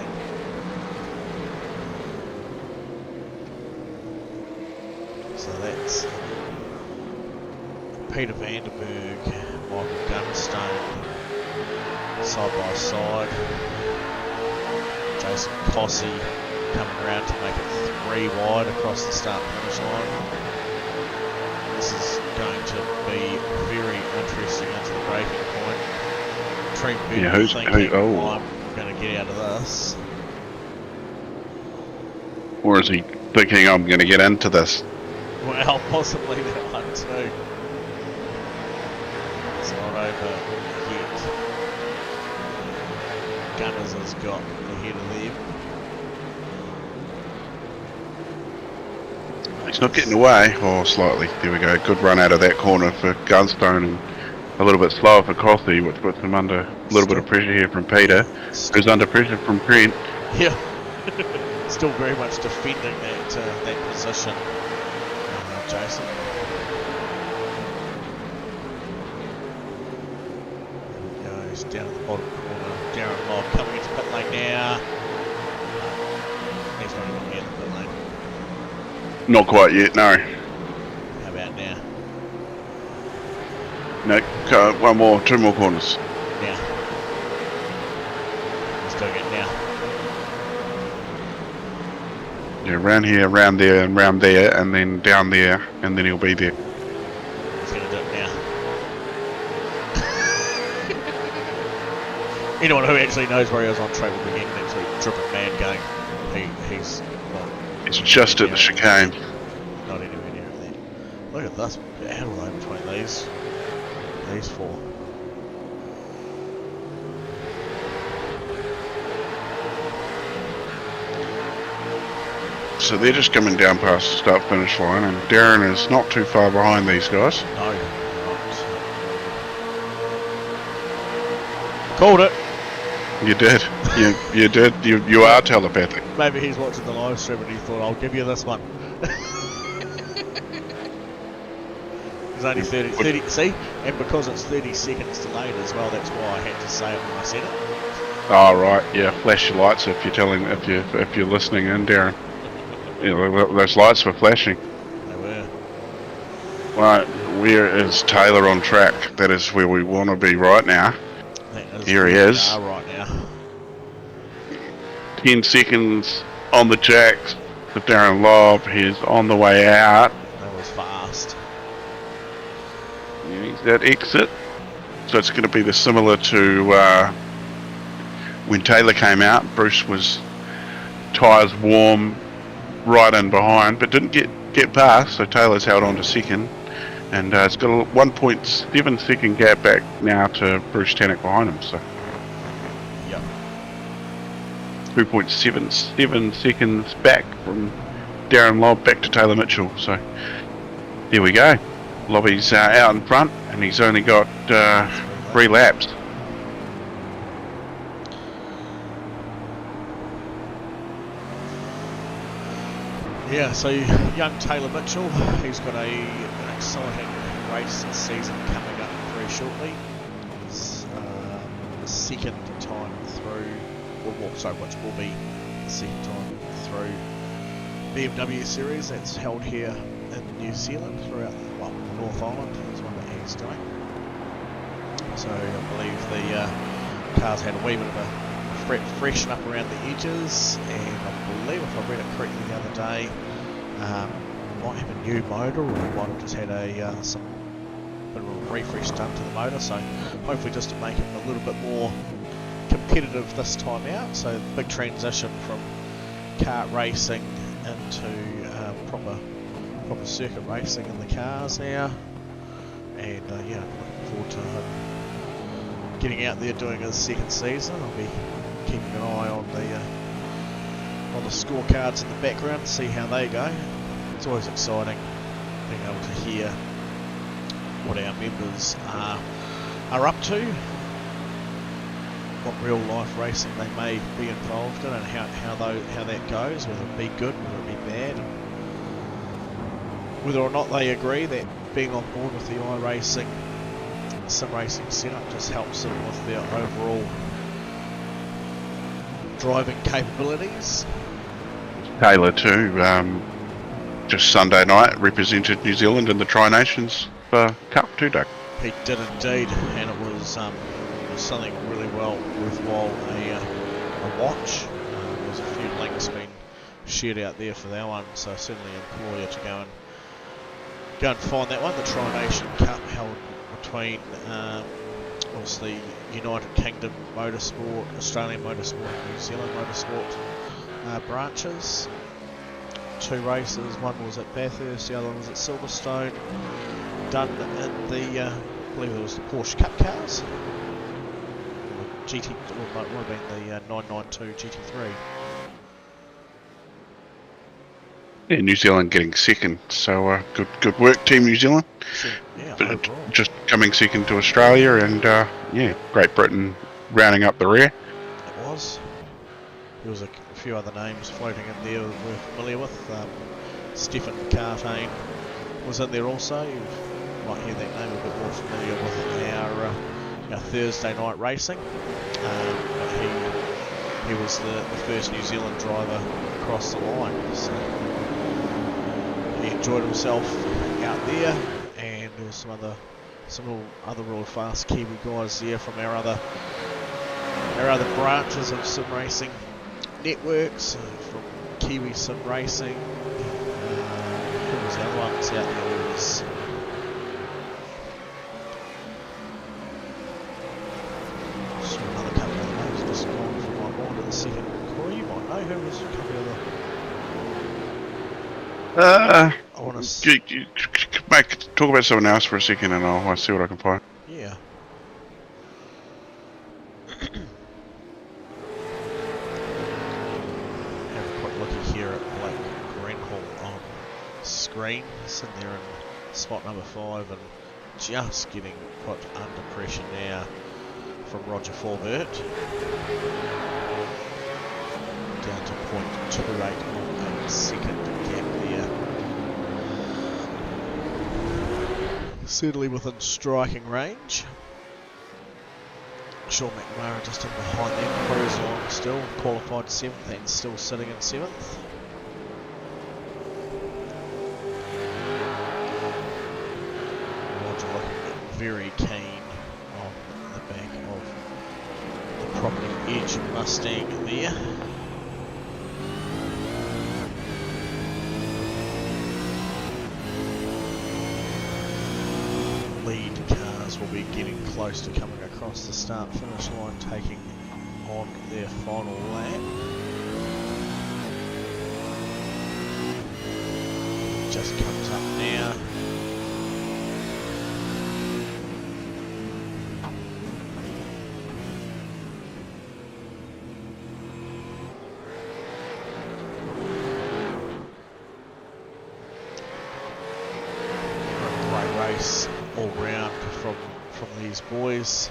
So that's Peter Vanderberg Michael Gunstone side by side. Jason Cossey coming around to make it 3 wide across the start finish line. This is going to be very interesting into the breaking point. Trent Bennett thinking, I'm going to get out of this. Or is he thinking I'm going to get into this? Well, possibly that one too. It's not over yet. Gunners has got ahead of them. He's not getting away, or slightly. There we go. Good run out of that corner for Gunstone, and a little bit slower for Cossey, which puts him under a little bit of pressure here from Peter, who's under pressure from Trent. Yeah. Still very much defending that position, Jason. There he goes down at the bottom corner. Darren Lobb coming into pit lane now. He's not even near the pit lane. Not quite yet, no. How about now? No, 2 more corners. Now. He's doing it now. Yeah, around here, around there, and round there, and then down there, and then he'll be there. He's going to do it now. Anyone who actually knows where he was on track will be getting into tripping man going. He's not. It's just at the chicane. Not anywhere near that. Look at this battle though between these 4. So they're just coming down past the start finish line, and Darren is not too far behind these guys. No, not. Called it. You did. You did. You are telepathic. Maybe he's watching the live stream and he thought, I'll give you this one. It's only 30, see? And because it's 30 seconds delayed as well, that's why I had to say it when I said it. Oh right, yeah. Flash your lights if you're listening in, Darren. Yeah, those lights were flashing. They were. Right, where is Taylor on track? That is where we want to be right now. Here he is. Right now. 10 seconds on the jacks for Darren Lobb. He's on the way out. That was fast. Yeah, he's at exit. So it's going to be similar to when Taylor came out. Bruce was tyres warm, right in behind, but didn't get past. So Taylor's held on to second, and it's got a 1.7 second gap back now to Bruce Tannock behind him. So. Yep. 2.77 seconds back from Darren Lobb back to Taylor Mitchell. So there we go. Lobby's out in front, and he's only got 3 laps. Yeah, so young Taylor Mitchell, he's got an exciting race season coming up very shortly. It's the second time through, which will be the second time through BMW Series that's held here in New Zealand throughout the North Island is one that he's doing. So I believe the cars had a wee bit of a freshen up around the edges, and I believe if I read it correctly the other day, might have a new motor, or might have just had some bit of a refresh done to the motor, so hopefully just to make it a little bit more competitive this time out. So big transition from kart racing into proper circuit racing in the cars now, and yeah, looking forward to getting out there doing his second season. I'll be keeping an eye on the scorecards in the background to see how they go. It's always exciting being able to hear what our members are up to, what real life racing they may be involved in, and how that goes, whether it be good, whether it be bad, and whether or not they agree that being on board with the iRacing sim racing setup just helps them with their overall driving capabilities. Taylor too, just Sunday night represented New Zealand in the Tri-Nations Cup 2 Duck. He did indeed, and it was something really well worthwhile a watch. There's a few links been shared out there for that one, so certainly implore you to go and find that one. The Tri-Nation Cup held between obviously United Kingdom Motorsport, Australian Motorsport, and New Zealand Motorsport branches. 2 races, one was at Bathurst, the other one was at Silverstone, done in the, I believe it was the Porsche Cup cars, or GT, or it would have been the 992 GT3. Yeah, New Zealand getting second, so good work, Team New Zealand. Yeah, But overall. just coming second to Australia, and yeah, Great Britain rounding up the rear. It was. There was a few other names floating in there we're familiar with. Stefan McCartane was in there also. You might hear that name a bit more familiar with our Thursday night racing. But he was the first New Zealand driver across the line. So he enjoyed himself out there, and there was some other real fast Kiwi guys there from our other branches of sim racing networks, from Kiwi Sim Racing. Who was the other ones out there? There was another couple of names just gone from my mind at the second. Corey, you might know who was a couple of the... I want to... Talk about someone else for a second, and I'll see what I can find. Yeah. Screen, sitting there in spot number 5 and just getting put under pressure now from Roger Forbert. Down to 0.28 on a second gap there. Certainly within striking range. Sean McMahon just in behind them, cruise along still, qualified 7th and still sitting in 7th. Very keen on the back of the property edge Mustang there. Lead cars will be getting close to coming across the start finish line, taking on their final lap. Just comes up now. All round from these boys.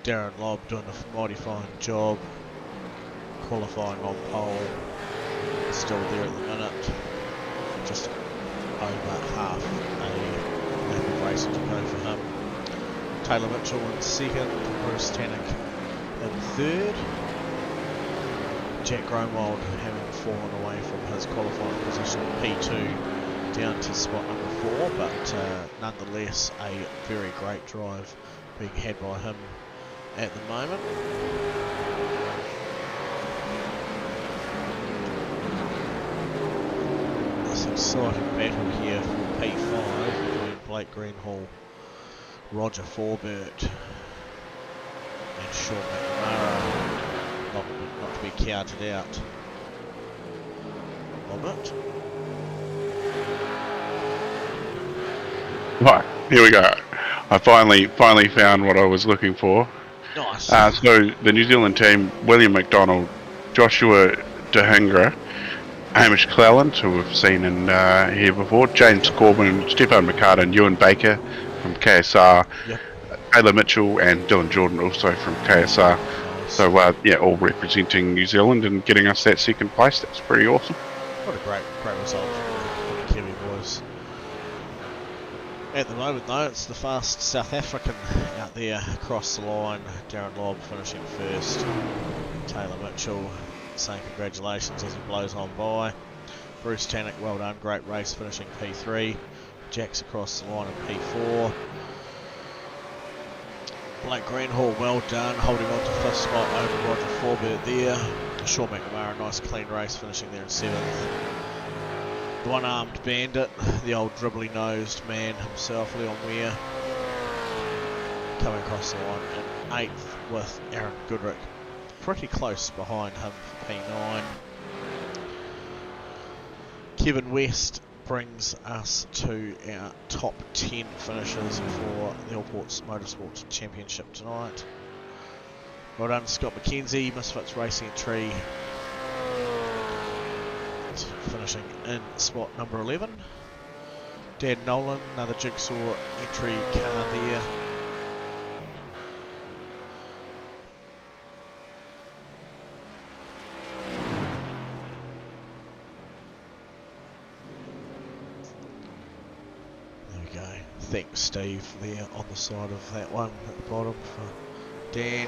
Darren Lobb doing a mighty fine job, qualifying on pole, still there at the minute, just over half a lap of racing to go for him. Taylor Mitchell in 2nd, Bruce Tannock in 3rd. Jack Gromwald having fallen away from his qualifying position P2 down to spot number 4, but nonetheless a very great drive being had by him at the moment. This exciting battle here for P5 between Blake Greenhall, Roger Forbert and Sean McMahon, not to be counted out of it. Right, here we go. I finally found what I was looking for. Nice. So the New Zealand team: William McDonald, Joshua DeHingra, Hamish Cleland, who we've seen in here before, James Corbin, Stefan McCartan, and Ewan Baker from KSR, Yep. Taylor Mitchell and Dylan Jordan also from KSR. Nice. So yeah, all representing New Zealand and getting us that 2nd place. That's pretty awesome. What a great result for the Kiwi boys. At the moment though, it's the fast South African out there across the line. Darren Lobb finishing 1st. Taylor Mitchell saying congratulations as he blows on by. Bruce Tannock, well done, great race, finishing P3. Jack's across the line in P4. Blake Greenhall, well done, holding on to 5th spot over Roger Forbert there. Sean McNamara, nice clean race, finishing there in 7th. The one-armed bandit, the old dribbly-nosed man himself, Leon Weir, coming across the line in 8th with Aaron Goodrick pretty close behind him for P9. Kevin West brings us to our top 10 finishes for the Allport Motorsport Championship tonight. Well done Scott McKenzie, Misfits Racing Tree, finishing in spot number 11. Dan Nolan, another jigsaw entry car there. Thanks Steve there on the side of that one at the bottom for Dan.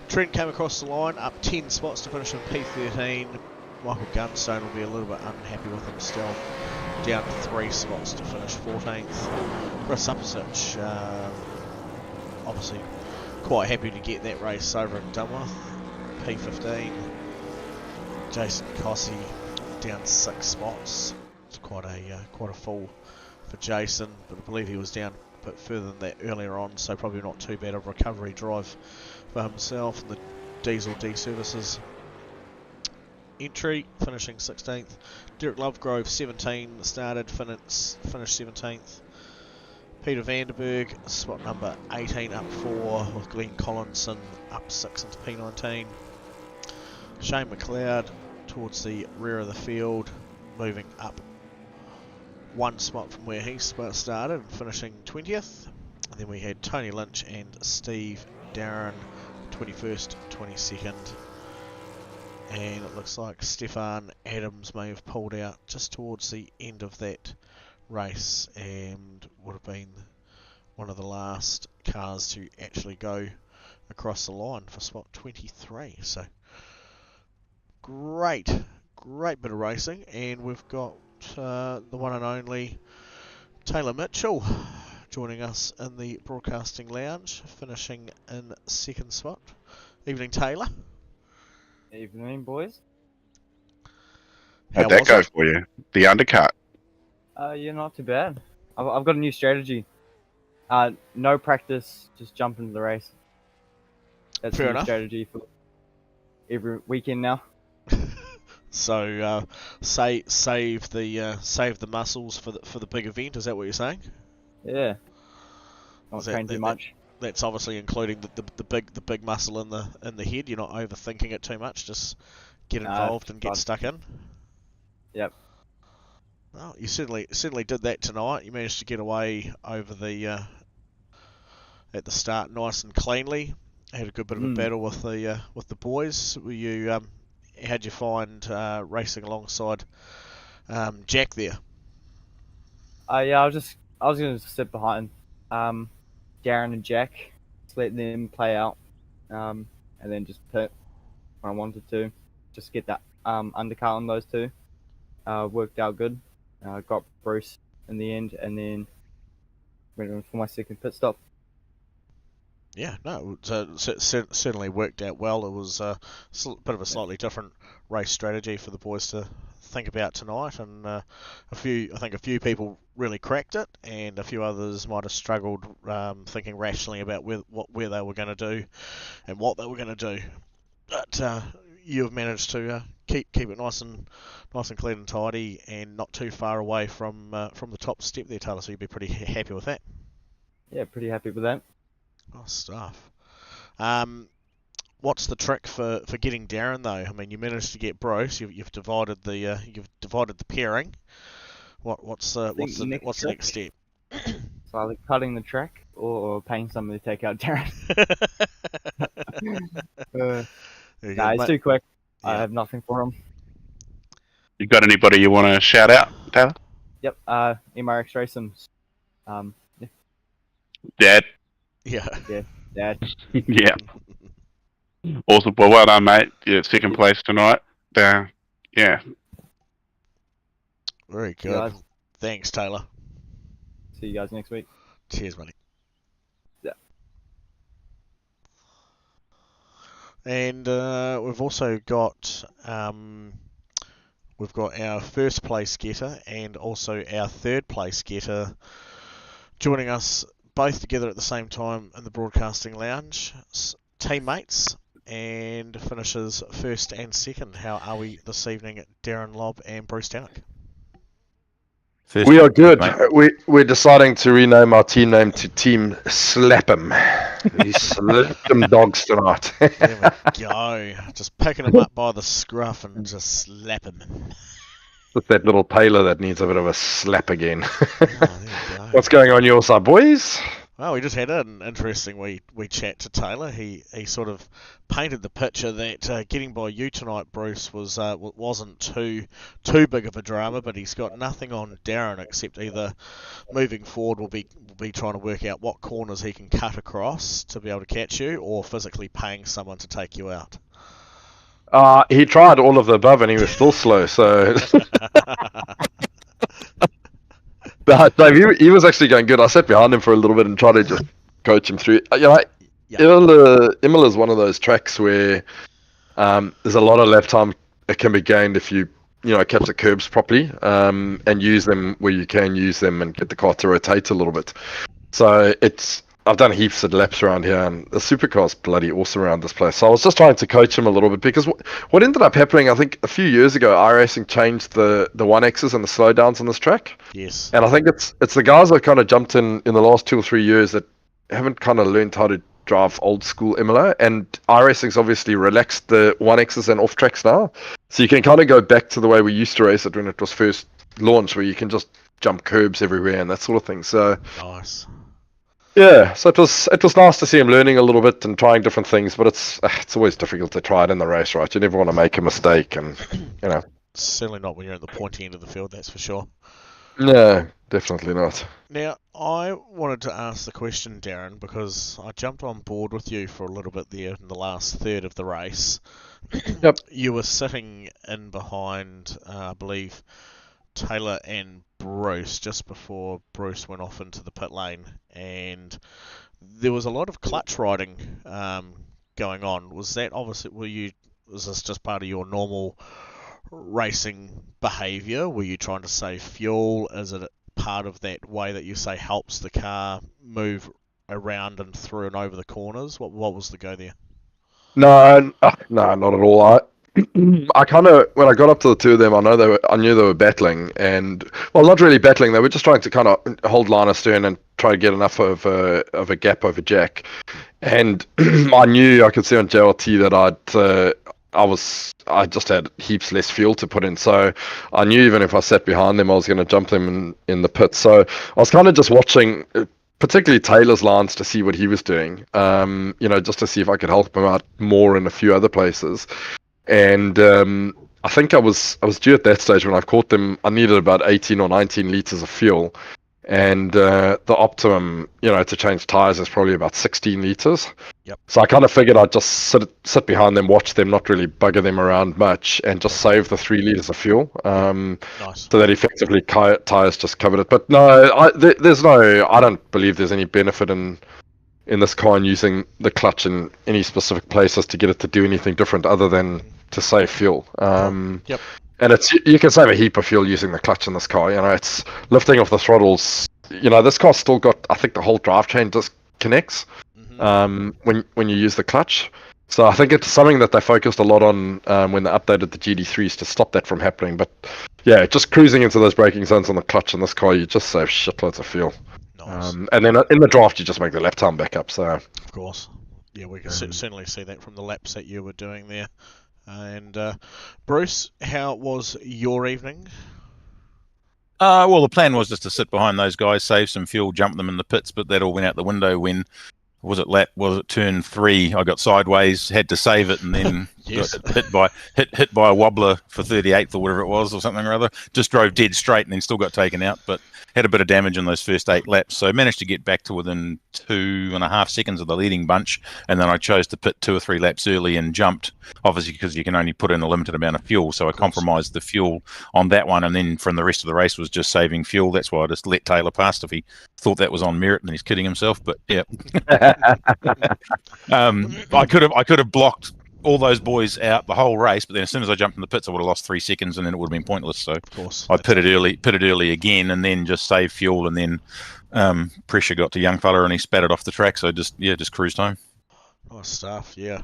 Trent came across the line, up 10 spots to finish in P13. Michael Gunstone will be a little bit unhappy with himself, down 3 spots to finish 14th. Chris Upsich, obviously quite happy to get that race over and done with, P15. Jason Cossey down 6 spots. It's quite a fall for Jason, but I believe he was down a bit further than that earlier on, so probably not too bad of a recovery drive for himself. And the Diesel D Services entry, finishing 16th. Derek Lovegrove, 17, started, finished 17th. Peter Vanderberg, spot number 18, up 4, with Glenn Collinson up 6 into P19. Shane McLeod towards the rear of the field, moving up 1 spot from where he started and finishing 20th. And then we had Tony Lynch and Steve Darren 21st, 22nd. And it looks like Stefan Adams may have pulled out just towards the end of that race and would have been one of the last cars to actually go across the line for spot 23. So great bit of racing, and we've got the one and only Taylor Mitchell joining us in the broadcasting lounge, finishing in 2nd spot. Evening, Taylor. Evening, boys. How'd that go for you? The undercut? Yeah, not too bad. I've got a new strategy. No practice, just jump into the race. That's Fair a new enough. strategy for every weekend now. So save the muscles for the big event. Is that what you're saying? Yeah. Not train too much. That's obviously including the big muscle in the head. You're not overthinking it too much. Just get involved and get stuck in. Yep. Well, you certainly did that tonight. You managed to get away over the at the start nice and cleanly. Had a good bit of a battle with the boys. Were you how'd you find racing alongside Jack there? Yeah, I was gonna sit behind Darren and Jack, just let them play out, and then just pit when I wanted to, just get that undercut on those two. Worked out good. Got Bruce in the end, and then went on for my 2nd pit stop. Yeah, no, certainly worked out well. It was a bit of a slightly different race strategy for the boys to think about tonight, and I think a few people really cracked it, and a few others might have struggled thinking rationally about where they were going to do and what they were going to do. But you've managed to keep it nice and clean and tidy, and not too far away from the top step there, Taylor. So you'd be pretty happy with that. Yeah, pretty happy with that. Nice stuff. What's the trick for getting Darren though? I mean, you managed to get Bruce. You've divided the pairing. What's the next step? So either cutting the track or paying somebody to take out Darren. He's too quick. Yeah. I have nothing for him. You got anybody you want to shout out, Taylor? Yep. MRX Racing's. Dad. Yeah. Yeah. Dad. Yeah. Awesome. Well done, mate. Yeah, 2nd place tonight. Yeah. Very good. Yeah, Thanks, Taylor. See you guys next week. Cheers, buddy. Yeah. And we've also got our first place getter and also our third place getter joining us both together at the same time in the broadcasting lounge. Teammates, and finishes first and second. How are we this evening, Darren Lobb and Bruce Tannock? We are good. Mate. We're deciding to rename our team name to Team Slap 'em. We slapped 'em dogs tonight. There we go. Just picking them up by the scruff and just slap them. With that little Taylor that needs a bit of a slap again. Oh, there you go. What's going on your side, boys? Well, we just had an interesting wee chat to Taylor. He sort of painted the picture that getting by you tonight, Bruce, wasn't too big of a drama, but he's got nothing on Darren except either moving forward will be trying to work out what corners he can cut across to be able to catch you, or physically paying someone to take you out. He tried all of the above and he was still slow, so... But Dave, he was actually going good. I sat behind him for a little bit and tried to just coach him through. IMOLA is one of those tracks where there's a lot of lap time that can be gained if you catch the curbs properly and use them where you can use them and get the car to rotate a little bit. So I've done heaps of laps around here, and the supercar's bloody awesome around this place. So I was just trying to coach him a little bit, because what ended up happening, I think a few years ago, iRacing changed the 1Xs and the slowdowns on this track. Yes. And I think it's the guys that kind of jumped in the last 2 or 3 years that haven't kind of learned how to drive old school IMOLA, and iRacing's obviously relaxed the 1Xs and off tracks now. So you can kind of go back to the way we used to race it when it was first launched, where you can just jump curbs everywhere and that sort of thing. So Nice. yeah, so it was nice to see him learning a little bit and trying different things, but it's always difficult to try it in the race, right? You never want to make a mistake, and Certainly not when you're at the pointy end of the field, that's for sure. No, definitely not. Now, I wanted to ask the question, Darren, because I jumped on board with you for a little bit there in the last third of the race. Yep. You were sitting in behind, I believe, Taylor and Bruce just before Bruce went off into the pit lane, and there was a lot of clutch riding going on. Was that obviously, was this just part of your normal racing behaviour? Were you trying to save fuel? Is it part of that way that you say helps the car move around and through and over the corners? What was the go there? No, not at all. I kind of, when I got up to the two of them, I knew they were battling, and well, not really battling. They were just trying to kind of hold line astern and try to get enough of a gap over Jack. And I could see on JLT that I just had heaps less fuel to put in, so I knew even if I sat behind them, I was going to jump them in the pit. So I was kind of just watching, particularly Taylor's lines, to see what he was doing. Just to see if I could help him out more in a few other places. And I think I was due at that stage when I caught them. I needed about 18 or 19 liters of fuel, and the optimum, to change tires is probably about 16 liters. Yep. So I kind of figured I'd just sit behind them, watch them, not really bugger them around much, and just save the 3 liters of fuel. Nice. So that effectively tires just covered it. But no, I don't believe there's any benefit in this car and using the clutch in any specific places to get it to do anything different other than to save fuel. Yep. And you can save a heap of fuel using the clutch in this car. It's lifting off the throttles. This car's still got, I think, the whole drive chain disconnects when you use the clutch. So I think it's something that they focused a lot on when they updated the GD3s to stop that from happening. But yeah, just cruising into those braking zones on the clutch in this car, you just save shitloads of fuel. Nice. And then in the draft, you just make the lap time back up. So Of course. Yeah, we can certainly see that from the laps that you were doing there. And Bruce, how was your evening? Well, the plan was just to sit behind those guys, save some fuel, jump them in the pits, but that all went out the window when, was it turn 3? I got sideways, had to save it, and then Yes. Got hit by a wobbler for 38th or whatever it was, or something or other. Just drove dead straight and then still got taken out, but had a bit of damage in those first 8 laps. So managed to get back to within 2.5 seconds of the leading bunch, and then I chose to pit 2 or 3 laps early and jumped, obviously because you can only put in a limited amount of fuel. So I compromised the fuel on that one, and then from the rest of the race was just saving fuel. That's why I just let Taylor past if he thought that was on merit, and he's kidding himself. But yeah, I could have blocked all those boys out the whole race, but then as soon as I jumped in the pits, I would have lost 3 seconds, and then it would have been pointless. So Of course. I pitted early again, and then just saved fuel, and then pressure got to young fella, and he spattered off the track. So just cruised home. Nice stuff, yeah.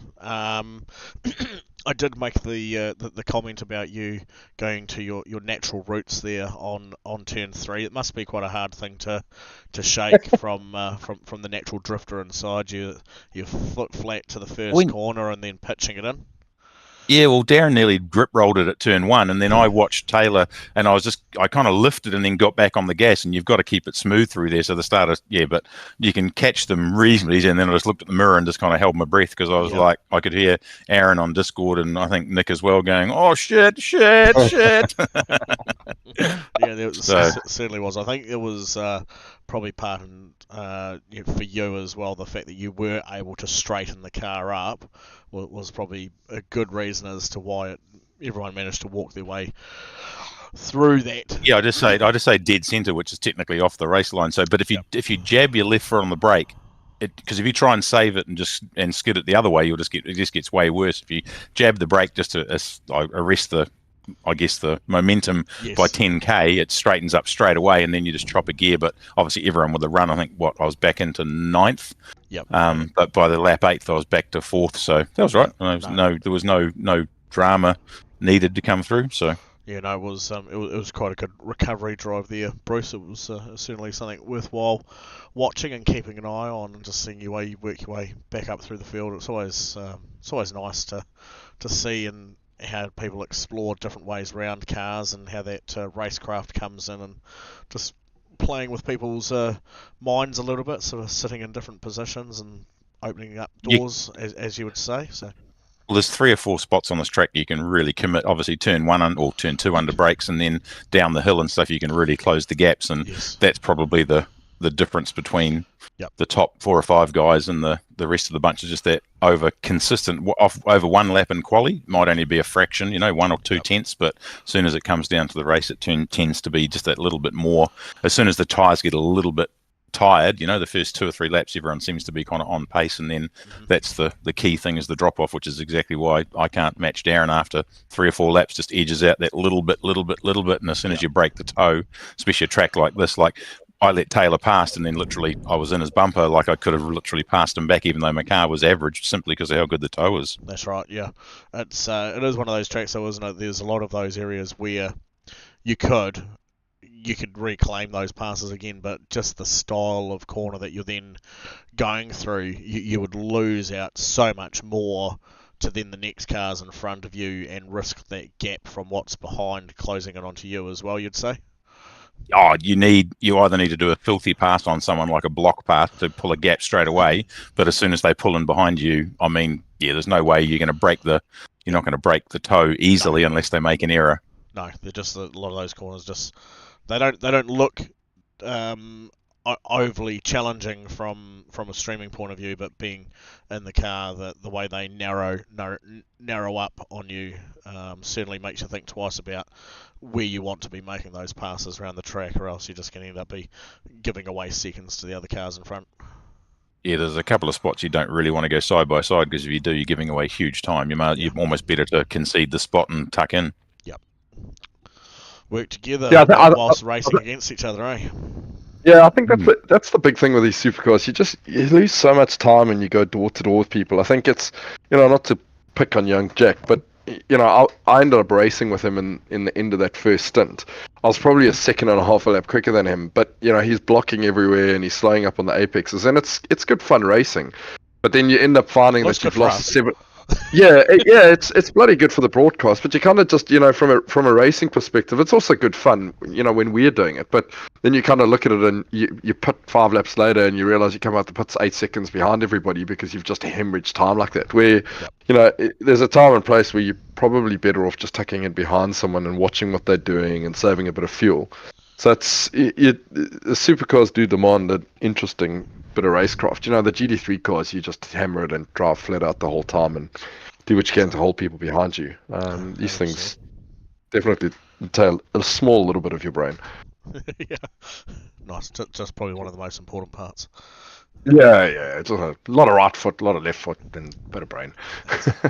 I did make the comment about you going to your natural roots there on turn 3. It must be quite a hard thing to shake from the natural drifter inside you. Your foot flat to the first corner and then pitching it in. Yeah, well, Darren nearly drip rolled it at turn 1, and then I watched Taylor, and I kind of lifted and then got back on the gas, and you've got to keep it smooth through there. So the starter, but you can catch them reasonably easy. And then I just looked at the mirror and just kind of held my breath because I was like, I could hear Aaron on Discord, and I think Nick as well going, "Oh shit!" Yeah, there certainly was. I think it was probably part for you as well. The fact that you were able to straighten the car up was probably a good reason as to why everyone managed to walk their way through that. Yeah, I just say dead centre, which is technically off the race line. So, but if you jab your left foot on the brake, because if you try and save it and skid it the other way, it just gets way worse. If you jab the brake just to arrest the momentum by 10k, it straightens up straight away, and then you just chop a gear. But obviously everyone with the run, I think I was back into 9th. Yep. But by the lap 8th, I was back to 4th. So that was right. There was no drama needed to come through. So yeah, no, it was quite a good recovery drive there, Bruce. It was certainly something worthwhile watching and keeping an eye on, and just seeing you work your way back up through the field. It's always nice to see and how people explore different ways around cars, and how that racecraft comes in, and just playing with people's minds a little bit, sort of sitting in different positions and opening up doors, as you would say. So. Well, there's 3 or 4 spots on this track you can really commit. Obviously, turn 1 or turn 2 under brakes, and then down the hill and stuff, you can really close the gaps, and that's probably the difference between the top 4 or 5 guys and the rest of the bunch. Is just that over 1 lap in quali might only be a fraction, 1 or 2 tenths, but as soon as it comes down to the race, it tends to be just that little bit more. As soon as the tyres get a little bit tired, the first 2 or 3 laps, everyone seems to be kind of on pace, and then that's the key thing is the drop off, which is exactly why I can't match Darren after 3 or 4 laps. Just edges out that little bit, and as soon as you break the toe, especially a track like this, like I let Taylor pass, and then literally I was in his bumper. Like I could have literally passed him back, even though my car was average, simply because of how good the toe was. That's right. Yeah, it is one of those tracks, though, isn't it? There's a lot of those areas where you could reclaim those passes again, but just the style of corner that you're then going through, you would lose out so much more to then the next cars in front of you, and risk that gap from what's behind closing it onto you as well, you'd say? Oh, you either need to do a filthy pass on someone like a block pass to pull a gap straight away, but as soon as they pull in behind you, I mean, there's no way you're not going to break the toe easily unless they make an error. No, they're just a lot of those corners they don't look overly challenging from a streaming point of view, but being in the car, the way they narrow up on you certainly makes you think twice about where you want to be making those passes around the track, or else you're just going to end up giving away seconds to the other cars in front. Yeah, there's a couple of spots you don't really want to go side by side, because if you do, you're giving away huge time. You're almost better to concede the spot and tuck in. Yep. Work together whilst racing against each other, eh? Yeah, I think that's the big thing with these supercars. You lose so much time when you go door to door with people. I think it's, not to pick on young Jack, but I ended up racing with him in the end of that first stint. I was probably a second and a half a lap quicker than him, but he's blocking everywhere and he's slowing up on the apexes, and it's good fun racing. But then you end up finding that you've lost It's bloody good for the broadcast, but you kind of just, from a racing perspective, it's also good fun, when we're doing it. But then you kind of look at it and you put 5 laps later and you realize you come out the pits 8 seconds behind everybody because you've just hemorrhaged time like that. Where, there's a time and place where you're probably better off just tucking in behind someone and watching what they're doing and saving a bit of fuel. So the supercars do demand an interesting bit of racecraft. The GT3 cars, you just hammer it and drive flat out the whole time and do what you can to hold people behind you. These things definitely entail a small little bit of your brain. Yeah, nice. Just probably one of the most important parts. Yeah, it's a lot of right foot, a lot of left foot, and a bit of brain.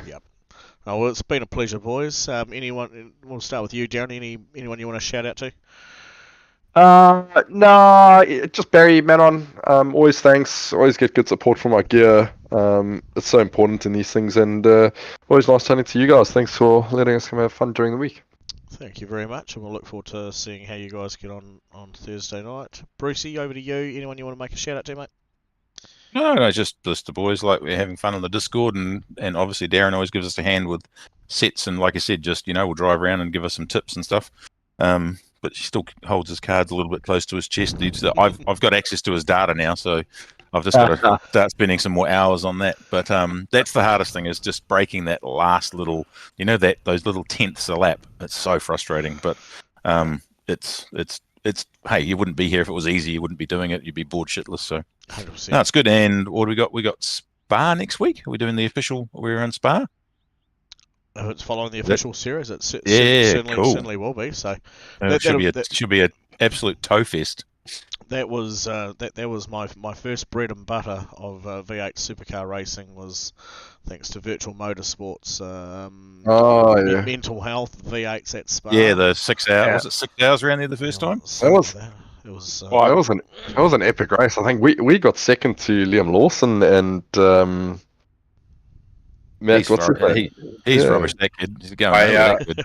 Yep. Oh, well, it's been a pleasure, boys. We'll start with you, Darren. Anyone you want to shout out to? No, just Barry Manon. Always thanks. Always get good support from our gear. It's so important in these things, and always nice chatting to you guys. Thanks for letting us come have fun during the week. Thank you very much, and we'll look forward to seeing how you guys get on Thursday night. Brucey, over to you. Anyone you want to make a shout out to, mate? No, just the boys. Like, we're having fun on the Discord, and obviously Darren always gives us a hand with sets, and like I said, just we'll drive around and give us some tips and stuff. But he still holds his cards a little bit close to his chest. I've got access to his data now, so I've just got to start spending some more hours on that. But that's the hardest thing, is just breaking that last little, those little tenths a lap. It's so frustrating, but it's hey, you wouldn't be here if it was easy. You wouldn't be doing it. You'd be bored shitless. So 100%. no, it's good. And what do we got? We got Spa next week. Are we doing the official? We're in Spa. Oh, it's following the official series. It cool. certainly will be. So it should be an absolute toe fest. That was my first bread and butter of V8 supercar racing, was thanks to Virtual Motorsports. Mental Health V8s at Spa. Yeah, the 6 hours. Was it 6 hours around there the first time? It was an epic race. I think we got second to Liam Lawson and Matt. He's rubbish. That kid. He's going that good.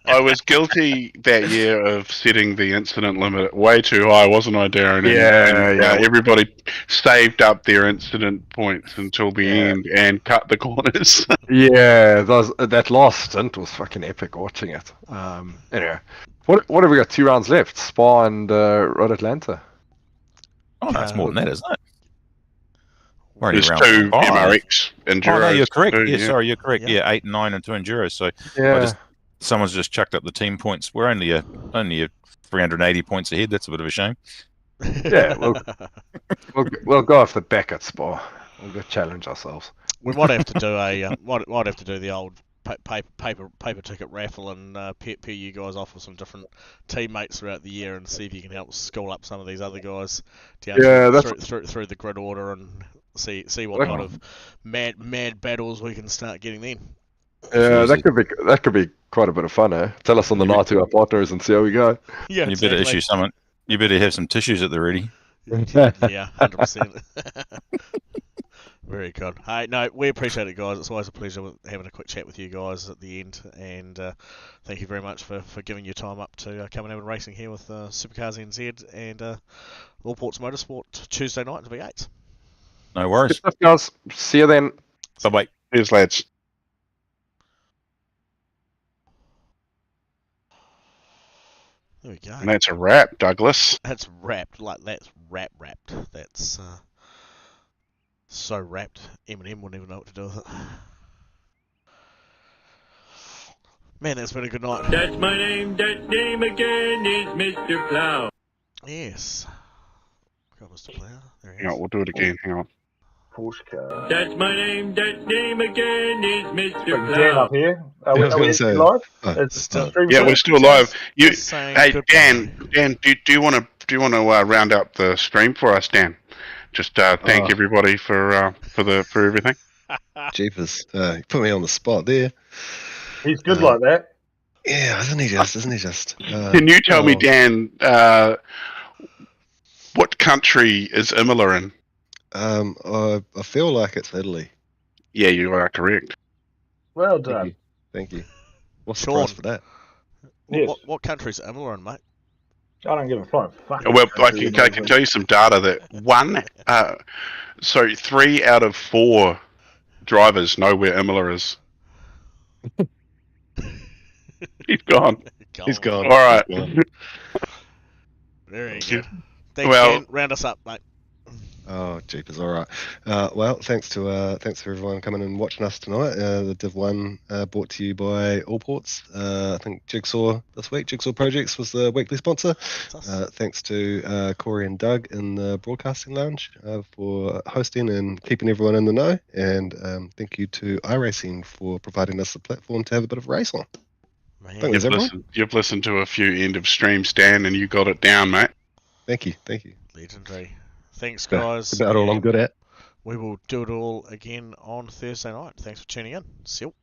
I was guilty that year of setting the incident limit way too high, wasn't I, Darren? And everybody saved up their incident points until the end and cut the corners. That last stint was fucking epic watching it. Anyway, what have we got? 2 rounds left: Spa and Road Atlanta. Oh, no, it's more than that, isn't it? There's 2 MRX Enduros. Oh, no, you're correct. Sorry, you're correct. Yeah, 8 and 9 and 2 Enduros. So someone's just chucked up the team points. We're only a 380 points ahead. That's a bit of a shame. Yeah, we'll go off the back at Spa. We'll go challenge ourselves. We might have to do the old paper ticket raffle and pair you guys off with some different teammates throughout the year and see if you can help school up some of these other guys down through the grid order and see what kind of mad battles we can start getting then. Yeah, that could be quite a bit of fun, eh? Tell us on the night who our partner is and see how we go. Yeah, you better issue someone. You better have some tissues at the ready. Yeah, 100%. Very good. Hey, no, we appreciate it, guys. It's always a pleasure having a quick chat with you guys at the end, and thank you very much for giving your time up to come and have a racing here with SuiperCars NZ and Allport's Motorsport Tuesday night at the V8s. No worries. Good stuff, guys. See you then. Bye-bye. Cheers, lads. There we go. And that's a wrap, Douglas. That's wrapped. That's wrapped. That's so wrapped. Eminem wouldn't even know what to do with it. Man, that's been a good night. That's my name. That name again is Mr. Plow. Yes. Got Mr. Plow. There he is. Hang on, we'll do it again. Hang on. Pushka. That's my name. That name again is Mr. Dan Plow. up here. Are we live? It's Still- streaming. We're still live. saying Hey, goodbye. Dan, do you want to round up the stream for us, Dan? Just thank everybody for everything. Jeepers, you put me on the spot there. He's good like that. Yeah, isn't he just? Can you tell me, Dan, what country is IMOLA in? I feel like it's Italy. Yeah, you are correct. Well done. Thank you. What's the Sean. price for that? Yes. What country's IMOLA in, mate? I don't give a flying fuck. Well, I can tell you some data that 3 out of 4 drivers know where IMOLA is. He's gone. He's gone. All right. He's gone. Very good. Thanks, Well- Ken. Round us up, mate. Oh, jeepers! All right. Well, thanks to everyone coming and watching us tonight. The Div 1 brought to you by Allports. I think Jigsaw this week. Jigsaw Projects was the weekly sponsor. Thanks to Corey and Doug in the broadcasting lounge for hosting and keeping everyone in the know. And thank you to iRacing for providing us a platform to have a bit of a race on. Man. You've listened to a few end of streams, Dan, and you got it down, mate. Thank you. Legendary. Thanks, guys. About all I'm good at. We will do it all again on Thursday night. Thanks for tuning in. See you.